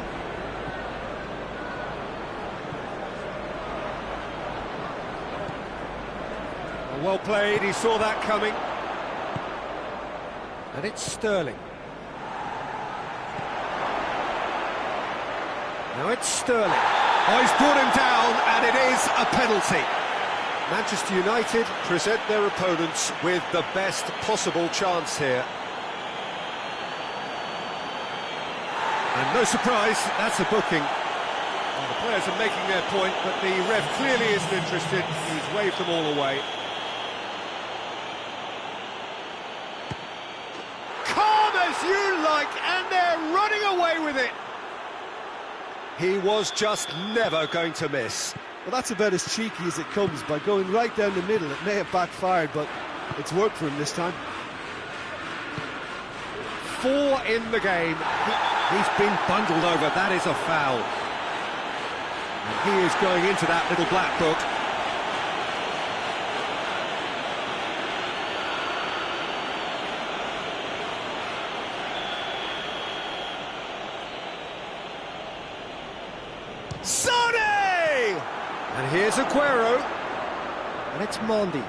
Well played, he saw that coming. And it's Sterling. Now it's Sterling. Oh, he's brought him down, and it is a penalty. Manchester United present their opponents with the best possible chance here. And no surprise, that's a booking. Well, the players are making their point, but the ref clearly isn't interested. He's waved them all away. Calm as you like, and they're running away with it. He was just never going to miss. Well, that's about as cheeky as it comes. By going right down the middle, it may have backfired, but it's worked for him this time. 4 in the game. He's been bundled over. That is a foul. And he is going into that little black book. Sane! And here's Aguero. And it's Mondi.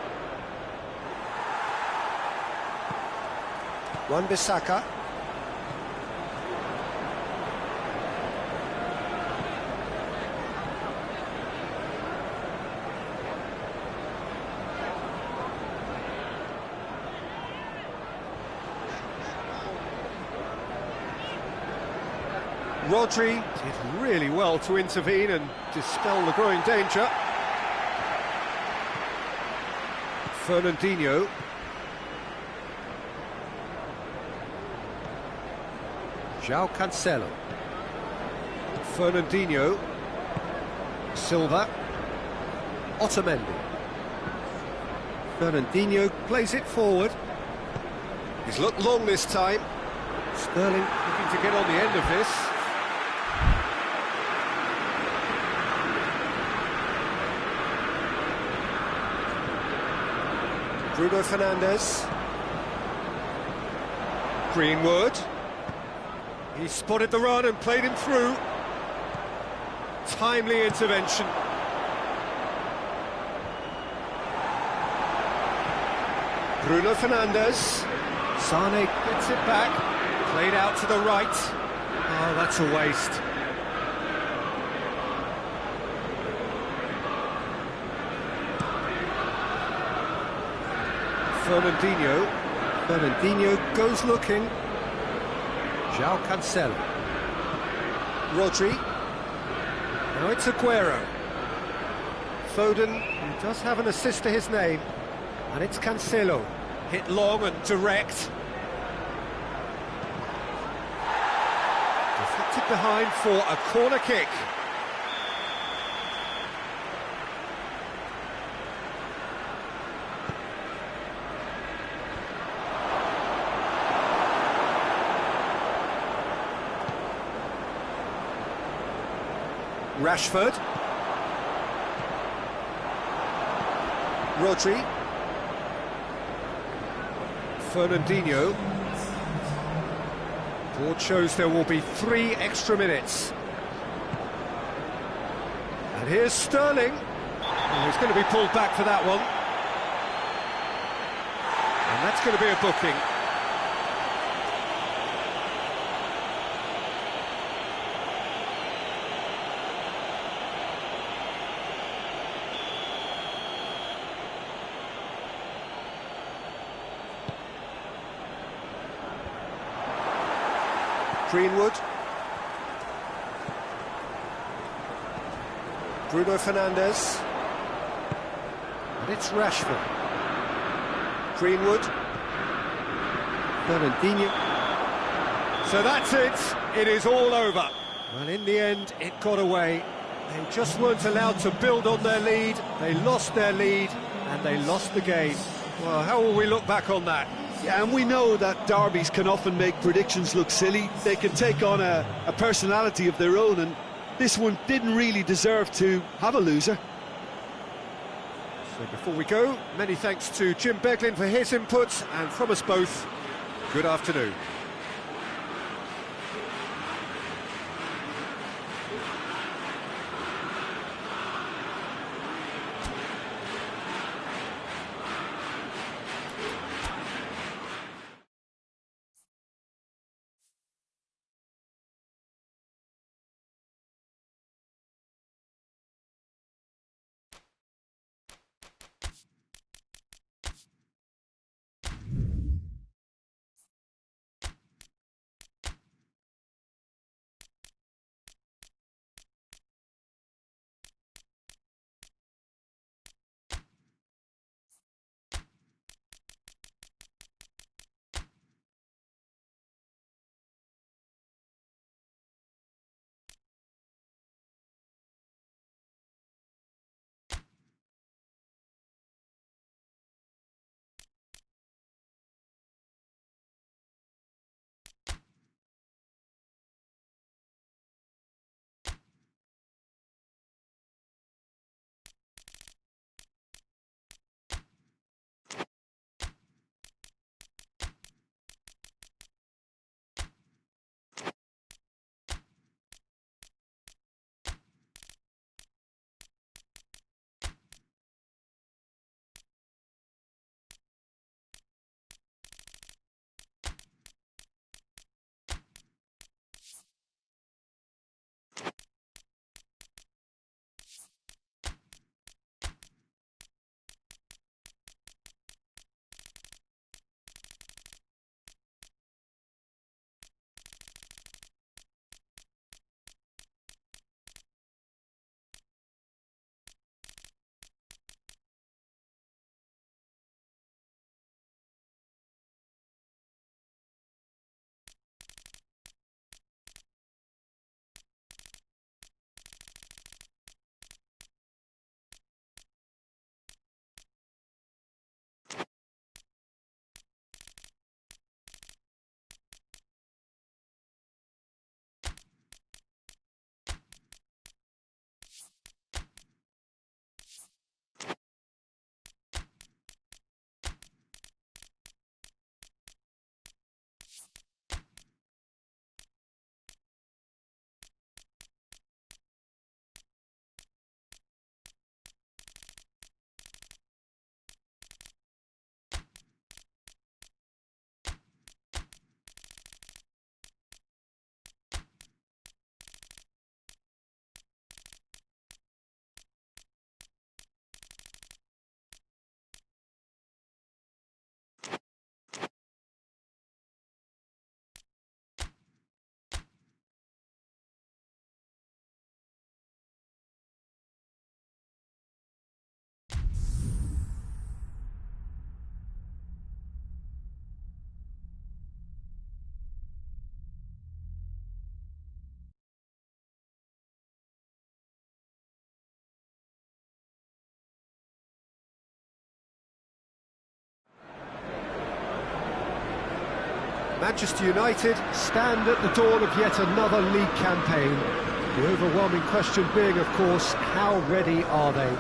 Wan-Bissaka. Rodri did really well to intervene and dispel the growing danger. Fernandinho. João Cancelo. Fernandinho. Silva. Otamendi. Fernandinho plays it forward. He's looked long this time. Sterling looking to get on the end of this. Bruno Fernandes. Greenwood. He spotted the run and played him through. Timely intervention. Bruno Fernandes. Sane gets it back. Played out to the right. Oh, that's a waste. Fernandinho goes looking. João Cancelo. Rodri. Now it's Aguero. Foden, who does have an assist to his name. And it's Cancelo. Hit long and direct. Deflected behind for a corner kick. Rashford. Rodri. Fernandinho. Board shows there will be 3 extra minutes. And here's Sterling. Oh, he's going to be pulled back for that one. And that's going to be a booking. Greenwood. Bruno Fernandes. And it's Rashford. Greenwood. Fernandinho. So that's it. It is all over. Well, in the end, it got away. They just weren't allowed to build on their lead. They lost their lead, and they lost the game. Well, how will we look back on that? Yeah, and we know that derbies can often make predictions look silly. They can take on a personality of their own, and this one didn't really deserve to have a loser. So before we go, many thanks to Jim Beglin for his input, and from us both, good afternoon. Manchester United stand at the dawn of yet another league campaign. The overwhelming question being, of course, how ready are they?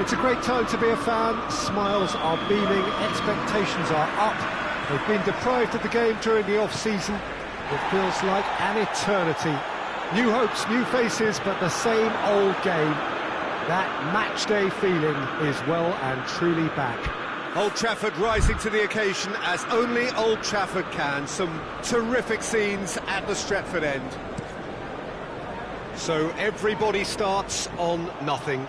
It's a great time to be a fan. Smiles are beaming, expectations are up. They've been deprived of the game during the off-season. It feels like an eternity. New hopes, new faces, but the same old game. That match-day feeling is well and truly back. Old Trafford rising to the occasion as only Old Trafford can. Some terrific scenes at the Stretford end. So everybody starts on nothing.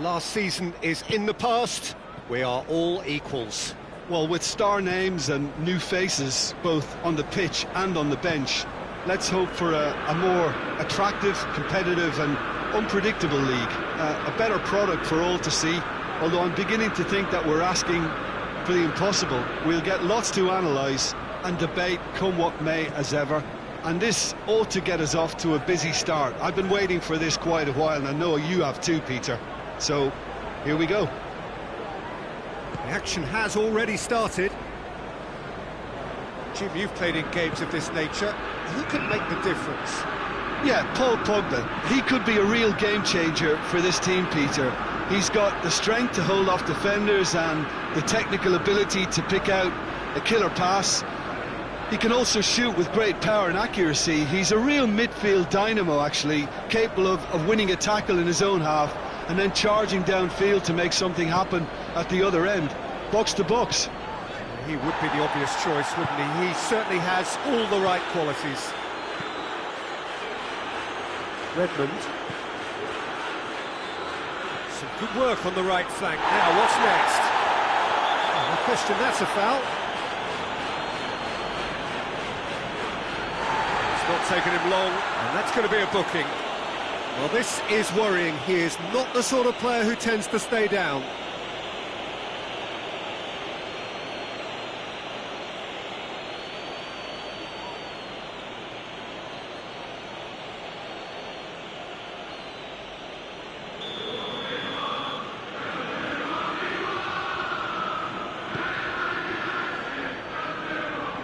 Last season is in the past. We are all equals. Well, with star names and new faces, both on the pitch and on the bench, let's hope for a more attractive, competitive and unpredictable league. A better product for all to see, although I'm beginning to think that we're asking for the impossible. We'll get lots to analyse and debate come what may as ever, and this ought to get us off to a busy start. I've been waiting for this quite a while, and I know you have too, Peter. So, here we go. The action has already started. Jim, you've played in games of this nature. Who can make the difference? Yeah, Paul Pogba. He could be a real game changer for this team, Peter. He's got the strength to hold off defenders and the technical ability to pick out a killer pass. He can also shoot with great power and accuracy. He's a real midfield dynamo, actually, capable of winning a tackle in his own half and then charging downfield to make something happen at the other end. Box to box. He would be the obvious choice, wouldn't he? He certainly has all the right qualities. Redmond. Some good work on the right flank. Now, what's next? No question, that's a foul. It's not taken him long, and that's going to be a booking. Well, this is worrying. He is not the sort of player who tends to stay down.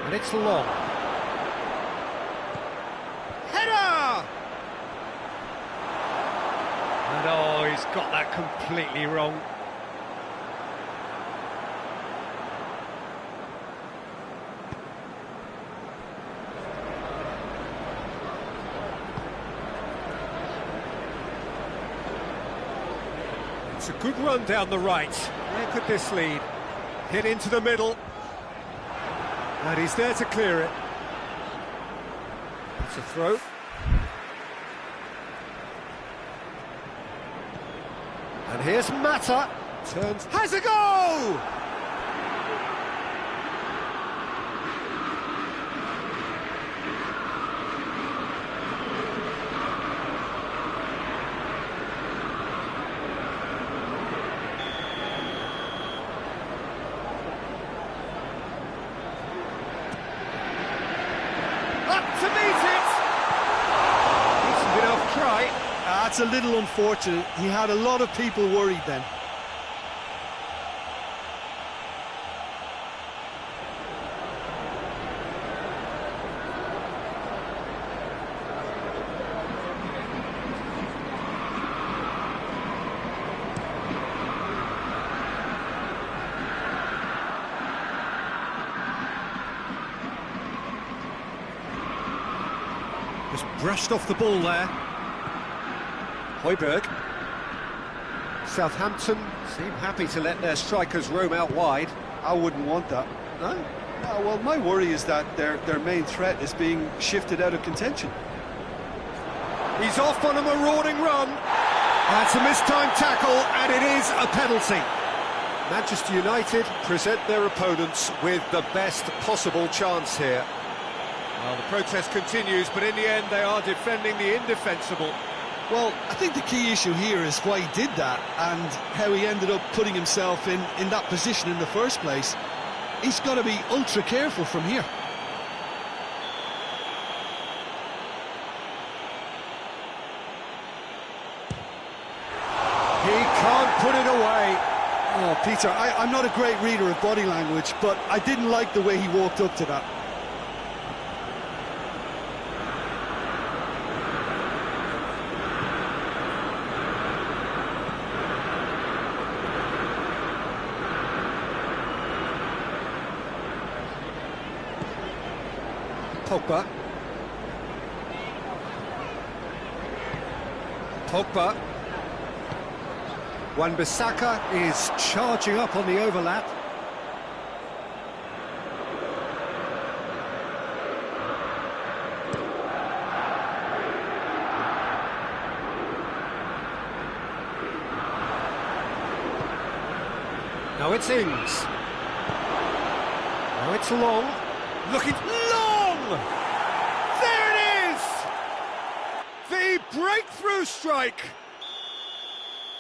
And it's long. Header! And oh, he's got that completely wrong. It's a good run down the right. Where could this lead? Hit into the middle. And he's there to clear it. It's a throw. And here's Mata. Turns, has a goal! Up to meet it! Decent enough try. That's a little unfortunate. He had a lot of people worried then. Just brushed off the ball there. Højbjerg. Southampton seem happy to let their strikers roam out wide. I wouldn't want that. No? No, well, my worry is that their main threat is being shifted out of contention. He's off on a marauding run. That's a mistimed tackle, and it is a penalty. Manchester United present their opponents with the best possible chance here. Well, the protest continues, but in the end they are defending the indefensible. Well, I think the key issue here is why he did that and how he ended up putting himself in that position in the first place. He's got to be ultra careful from here. He can't put it away. Oh, Peter, I'm not a great reader of body language, but I didn't like the way he walked up to that. Pogba. Pogba. Wan-Bissaka is charging up on the overlap. Now it's Ings. Now it's Long. Looking long! There it is! The breakthrough strike!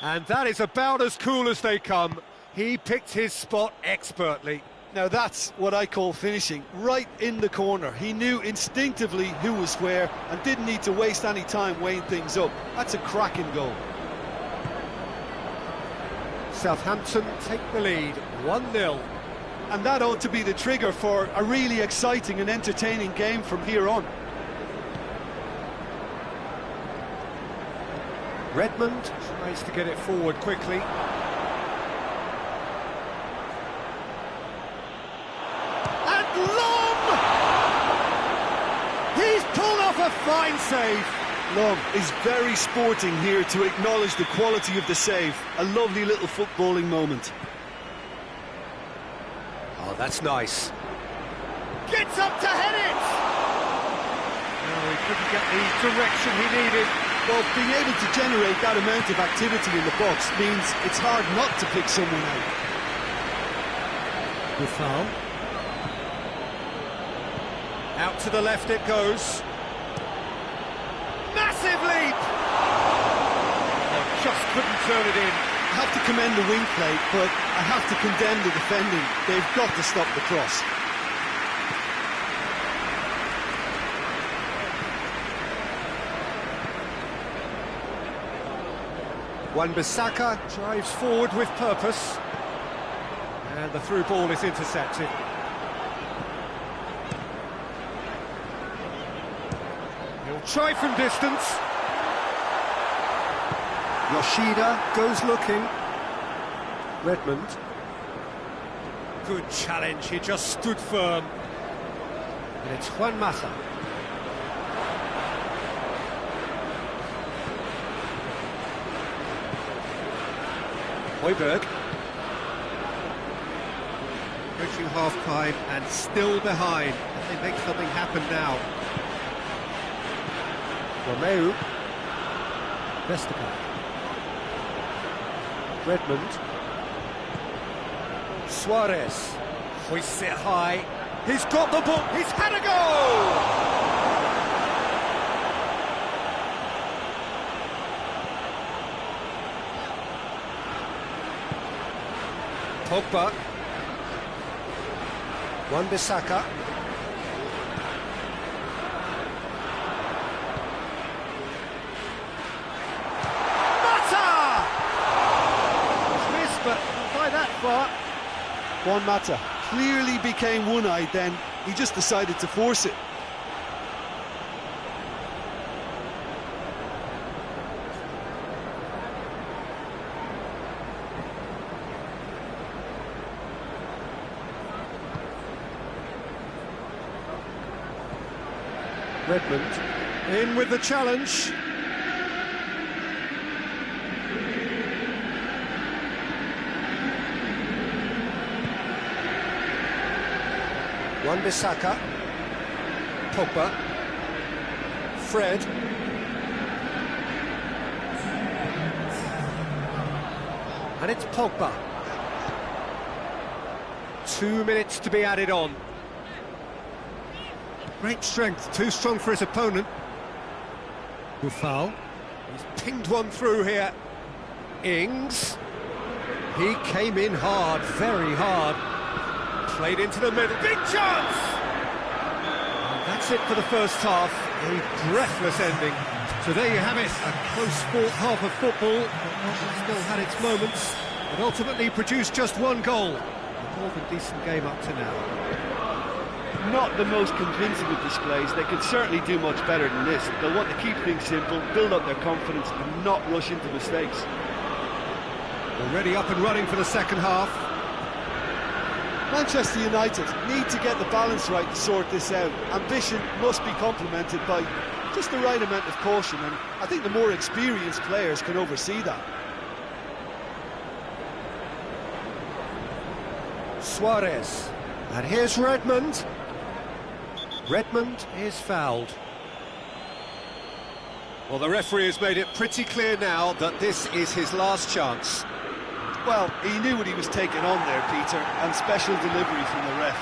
And that is about as cool as they come. He picked his spot expertly. Now that's what I call finishing, right in the corner. He knew instinctively who was where and didn't need to waste any time weighing things up. That's a cracking goal. Southampton take the lead, 1-0. And that ought to be the trigger for a really exciting and entertaining game from here on. Redmond tries to get it forward quickly. And Long! He's pulled off a fine save. Long is very sporting here to acknowledge the quality of the save. A lovely little footballing moment. Oh, that's nice. Gets up to head it! No, he couldn't get the direction he needed. Well, being able to generate that amount of activity in the box means it's hard not to pick someone out. Good foul. Out to the left it goes. Massive leap! Oh, just couldn't turn it in. I have to commend the wing play, but I have to condemn the defending. They've got to stop the cross. Wan-Bissaka drives forward with purpose. And the through ball is intercepted. He'll try from distance. Yoshida goes looking. Redmond. Good challenge, he just stood firm. And it's Juan Mata. Højbjerg. Approaching half-time and still behind. Can they make something happen now? Romeu. Vestergaard. Redmond. Suarez. Hoists it high. He's got the ball. He's had a goal! Pogba. Wan-Bissaka. Mata! It's missed, but not by that far. Juan Mata clearly became one-eyed then. He just decided to force it. Redmond in with the challenge. Wan-Bissaka. Pogba. Fred. And it's Pogba. 2 minutes to be added on. Great strength, too strong for his opponent. Good foul. He's pinged one through here. Ings. He came in hard, very hard. Played into the middle. Big chance! And that's it for the first half. A breathless ending. So there you have it. A close fought half of football, but one that still had its moments. But ultimately produced just one goal. A more than decent game up to now. Not the most convincing of displays. They could certainly do much better than this. They'll want to keep things simple, build up their confidence and not rush into mistakes. Already up and running for the second half. Manchester United need to get the balance right to sort this out. Ambition must be complemented by just the right amount of caution, and I think the more experienced players can oversee that. Suarez. And here's Redmond. Redmond is fouled. Well, the referee has made it pretty clear now that this is his last chance. Well, he knew what he was taking on there, Peter, and special delivery from the ref.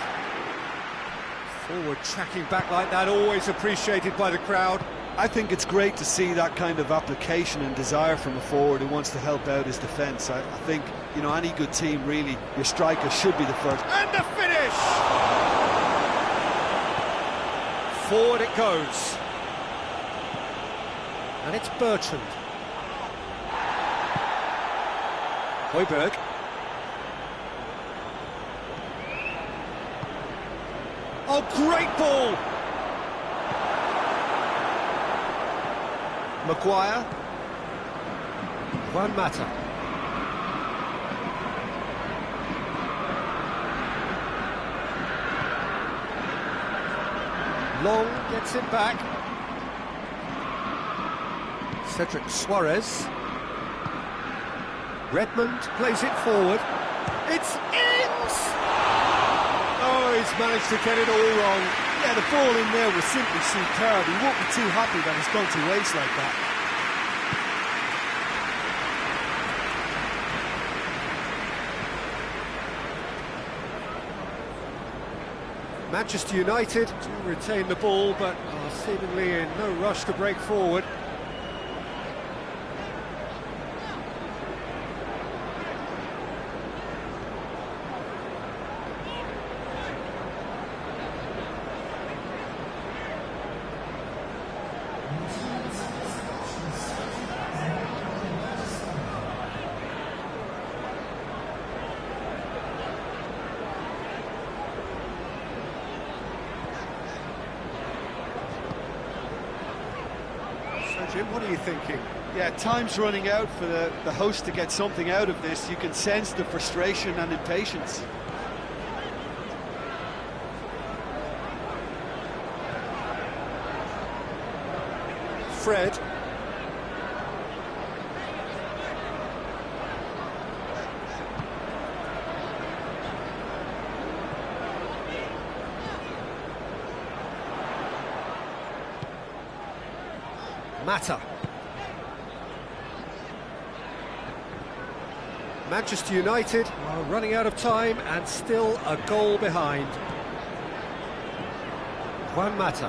Forward tracking back like that, always appreciated by the crowd. I think it's great to see that kind of application and desire from a forward who wants to help out his defence. I think, you know, any good team, really, your striker should be the first. And the finish! Forward it goes. And it's Bertrand. Højbjerg. Oh, great ball! Maguire. Juan Mata. Long gets it back. Cedric Suarez. Redmond plays it forward. It's Ings! Oh, he's managed to get it all wrong. Yeah, the ball in there was simply superb. He won't be too happy that it's gone to waste like that. Manchester United To retain the ball, but are seemingly in no rush to break forward. Jim, what are you thinking? Yeah, time's running out for the host to get something out of this. You can sense the frustration and impatience. Fred. Mata. Manchester United are running out of time and still a goal behind. Juan Mata.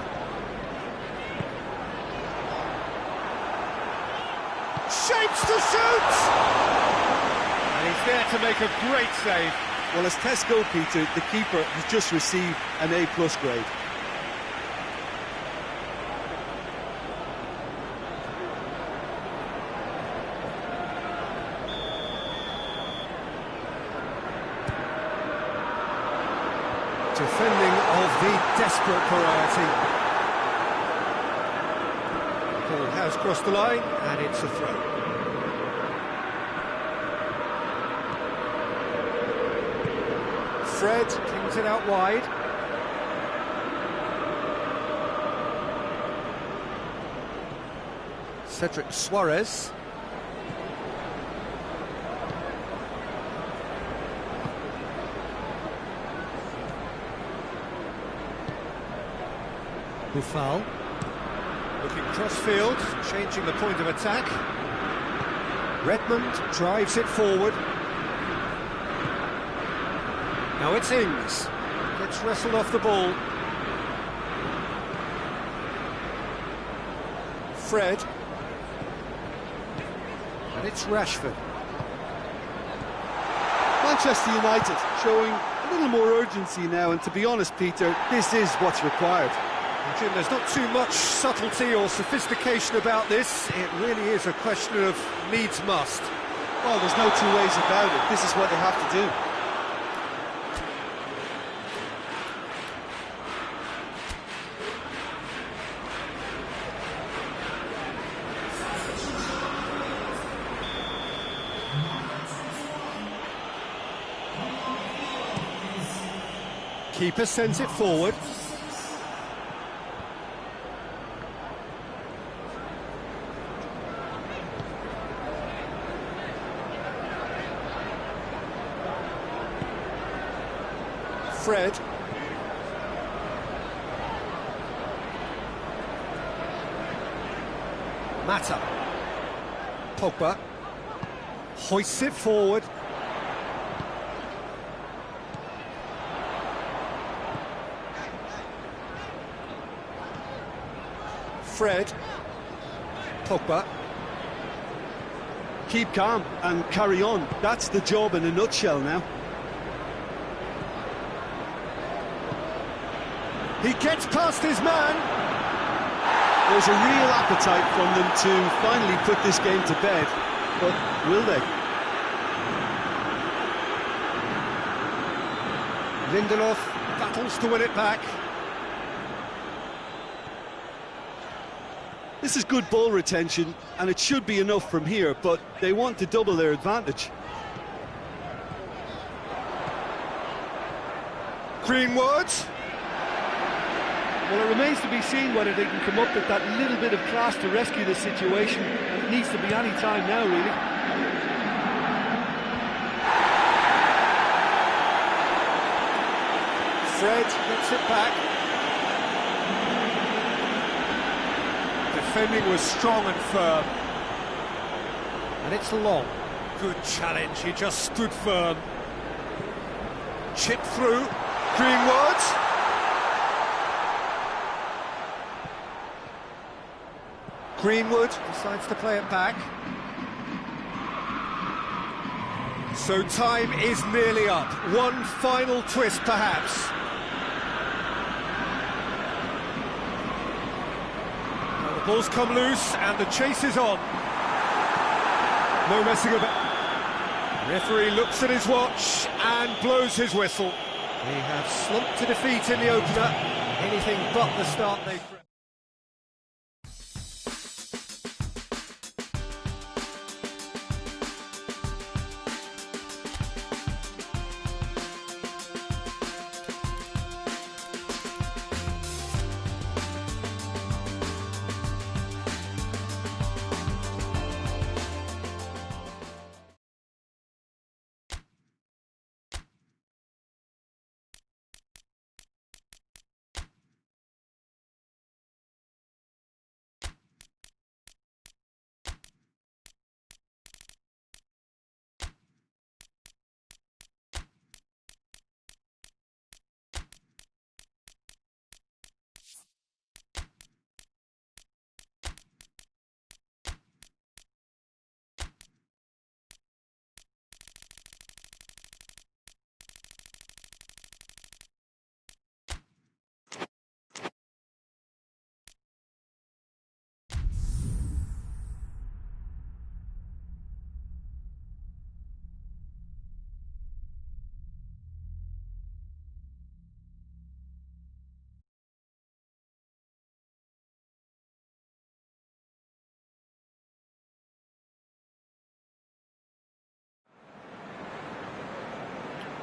Shapes to shoot! And he's there to make a great save. Well, as tests go, Peter, the keeper has just received an A+ grade. Defending of the desperate variety. Ball has crossed the line and it's a throw. Fred kings it out wide. Cedric Suarez. Buffal. Looking cross-field, changing the point of attack. Redmond drives it forward. Now it's Ings. Gets wrestled off the ball. Fred. And it's Rashford. Manchester United showing a little more urgency now, and to be honest, Peter, this is what's required. Jim, there's not too much subtlety or sophistication about this. It really is a question of needs must. Well, there's no two ways about it. This is what they have to do. Keeper sends it forward. Fred. Mata. Pogba. Hoists it forward. Fred. Pogba. Keep calm and carry on. That's the job in a nutshell now. He gets past his man. There's a real appetite from them to finally put this game to bed, but will they? Lindelof battles to win it back. This is good ball retention, and it should be enough from here, but they want to double their advantage. Greenwood. Well, it remains to be seen whether they can come up with that little bit of class to rescue the situation, and it needs to be any time now, really. Fred gets it back. Defending was strong and firm. And it's long. Good challenge, he just stood firm. Chip through. Greenwood. Greenwood decides to play it back. So time is nearly up. One final twist, perhaps. Now the ball's come loose and the chase is on. No messing about. Referee looks at his watch and blows his whistle. They have slumped to defeat in the opener. Anything but the start they...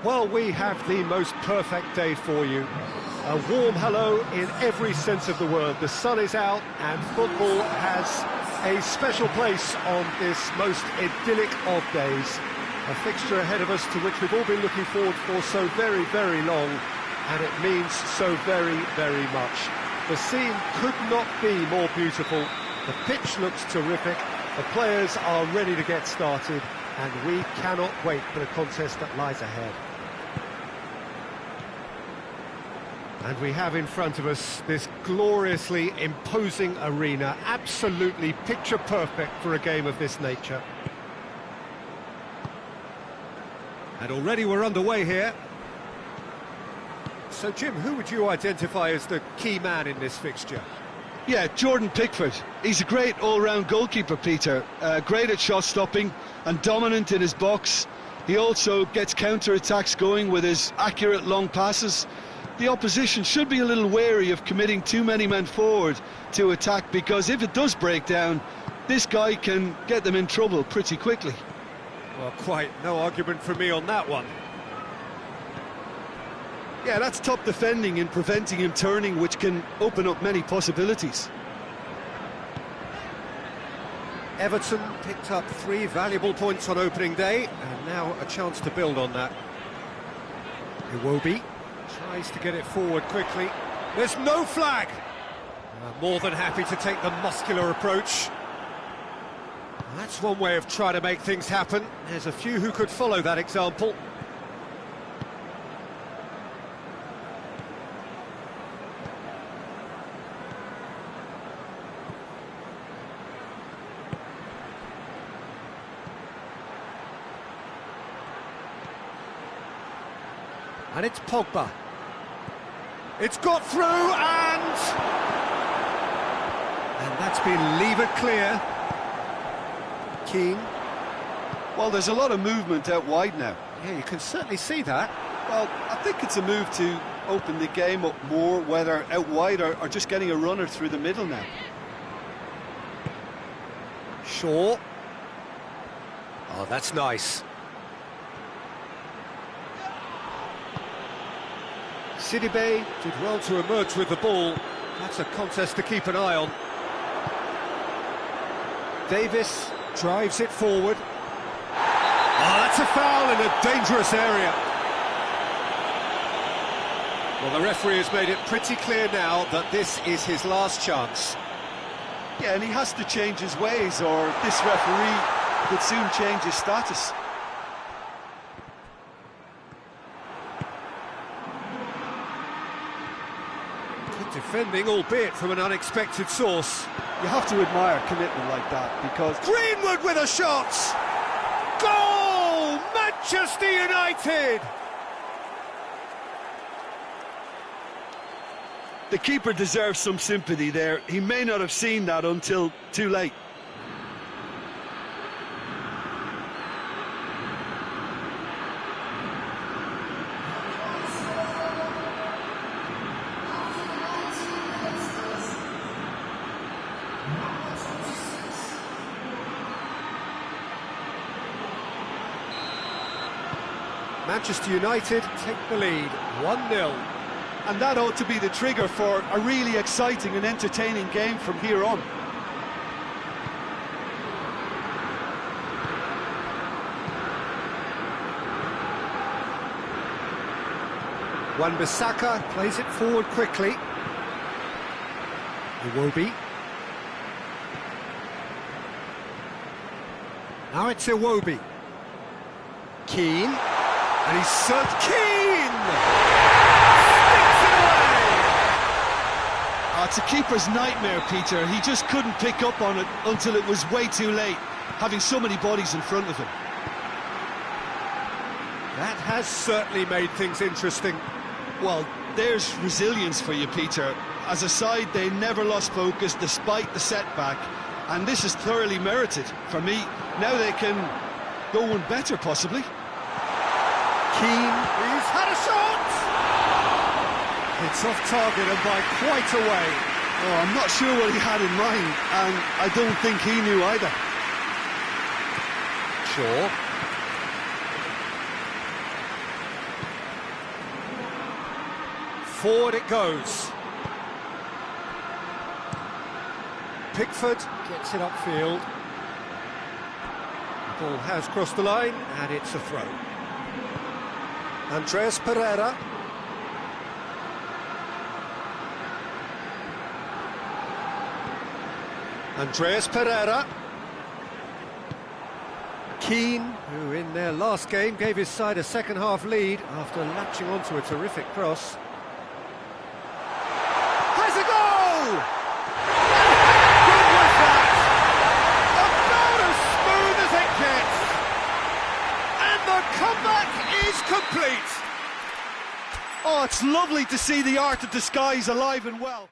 Well, we have the most perfect day for you. A warm hello in every sense of the word. The sun is out and football has a special place on this most idyllic of days. A fixture ahead of us to which we've all been looking forward for so very, very long, and it means so very, very much. The scene could not be more beautiful. The pitch looks terrific. The players are ready to get started, and we cannot wait for the contest that lies ahead. And we have in front of us this gloriously imposing arena, absolutely picture perfect for a game of this nature. And already we're underway here. So Jim, who would you identify as the key man in this fixture? Yeah, Jordan Pickford. He's a great all-round goalkeeper, Peter. Great at shot stopping and dominant in his box. He also gets counter-attacks going with his accurate long passes. The opposition should be a little wary of committing too many men forward to attack, because if it does break down, this guy can get them in trouble pretty quickly. Well, quite no argument from me on that one. Yeah, that's top defending in preventing him turning, which can open up many possibilities. Everton picked up 3 valuable points on opening day, and now a chance to build on that. Iwobi tries to get it forward quickly. There's no flag! More than happy to take the muscular approach. That's one way of trying to make things happen. There's a few who could follow that example. And it's Pogba. It's got through and that's been levered clear. Keane. Well, there's a lot of movement out wide now. Yeah, you can certainly see that. Well, I think it's a move to open the game up more, whether out wide or just getting a runner through the middle now. Shaw. Oh, that's nice. Sidibe did well to emerge with the ball. That's a contest to keep an eye on. Davis drives it forward. Oh, that's a foul in a dangerous area. Well, the referee has made it pretty clear now that this is his last chance. Yeah, and he has to change his ways, or this referee could soon change his status. Good defending, albeit from an unexpected source. You have to admire commitment like that, because... Greenwood with a shot! Goal! Manchester United! The keeper deserves some sympathy there. He may not have seen that until too late. Manchester United take the lead, 1-0. And that ought to be the trigger for a really exciting and entertaining game from here on. Wan-Bissaka plays it forward quickly. Iwobi. Now it's Iwobi. Keane. And he's served. Keane! Sticks it away! Oh, it's a keeper's nightmare, Peter. He just couldn't pick up on it until it was way too late, having so many bodies in front of him. That has certainly made things interesting. Well, there's resilience for you, Peter. As a side, they never lost focus despite the setback, and this is thoroughly merited. For me, now they can go one better, possibly. Keane, he's had a shot! It's off target and by quite a way. Oh, I'm not sure what he had in mind, and I don't think he knew either. Shaw. Forward it goes. Pickford gets it upfield. The ball has crossed the line, and it's a throw. Andreas Pereira. Andreas Pereira. Keane, who in their last game gave his side a second-half lead after latching onto a terrific cross. Has a goal! Good with that! About as smooth as it gets! And the comeback is complete! Oh, it's lovely to see the art of disguise alive and well.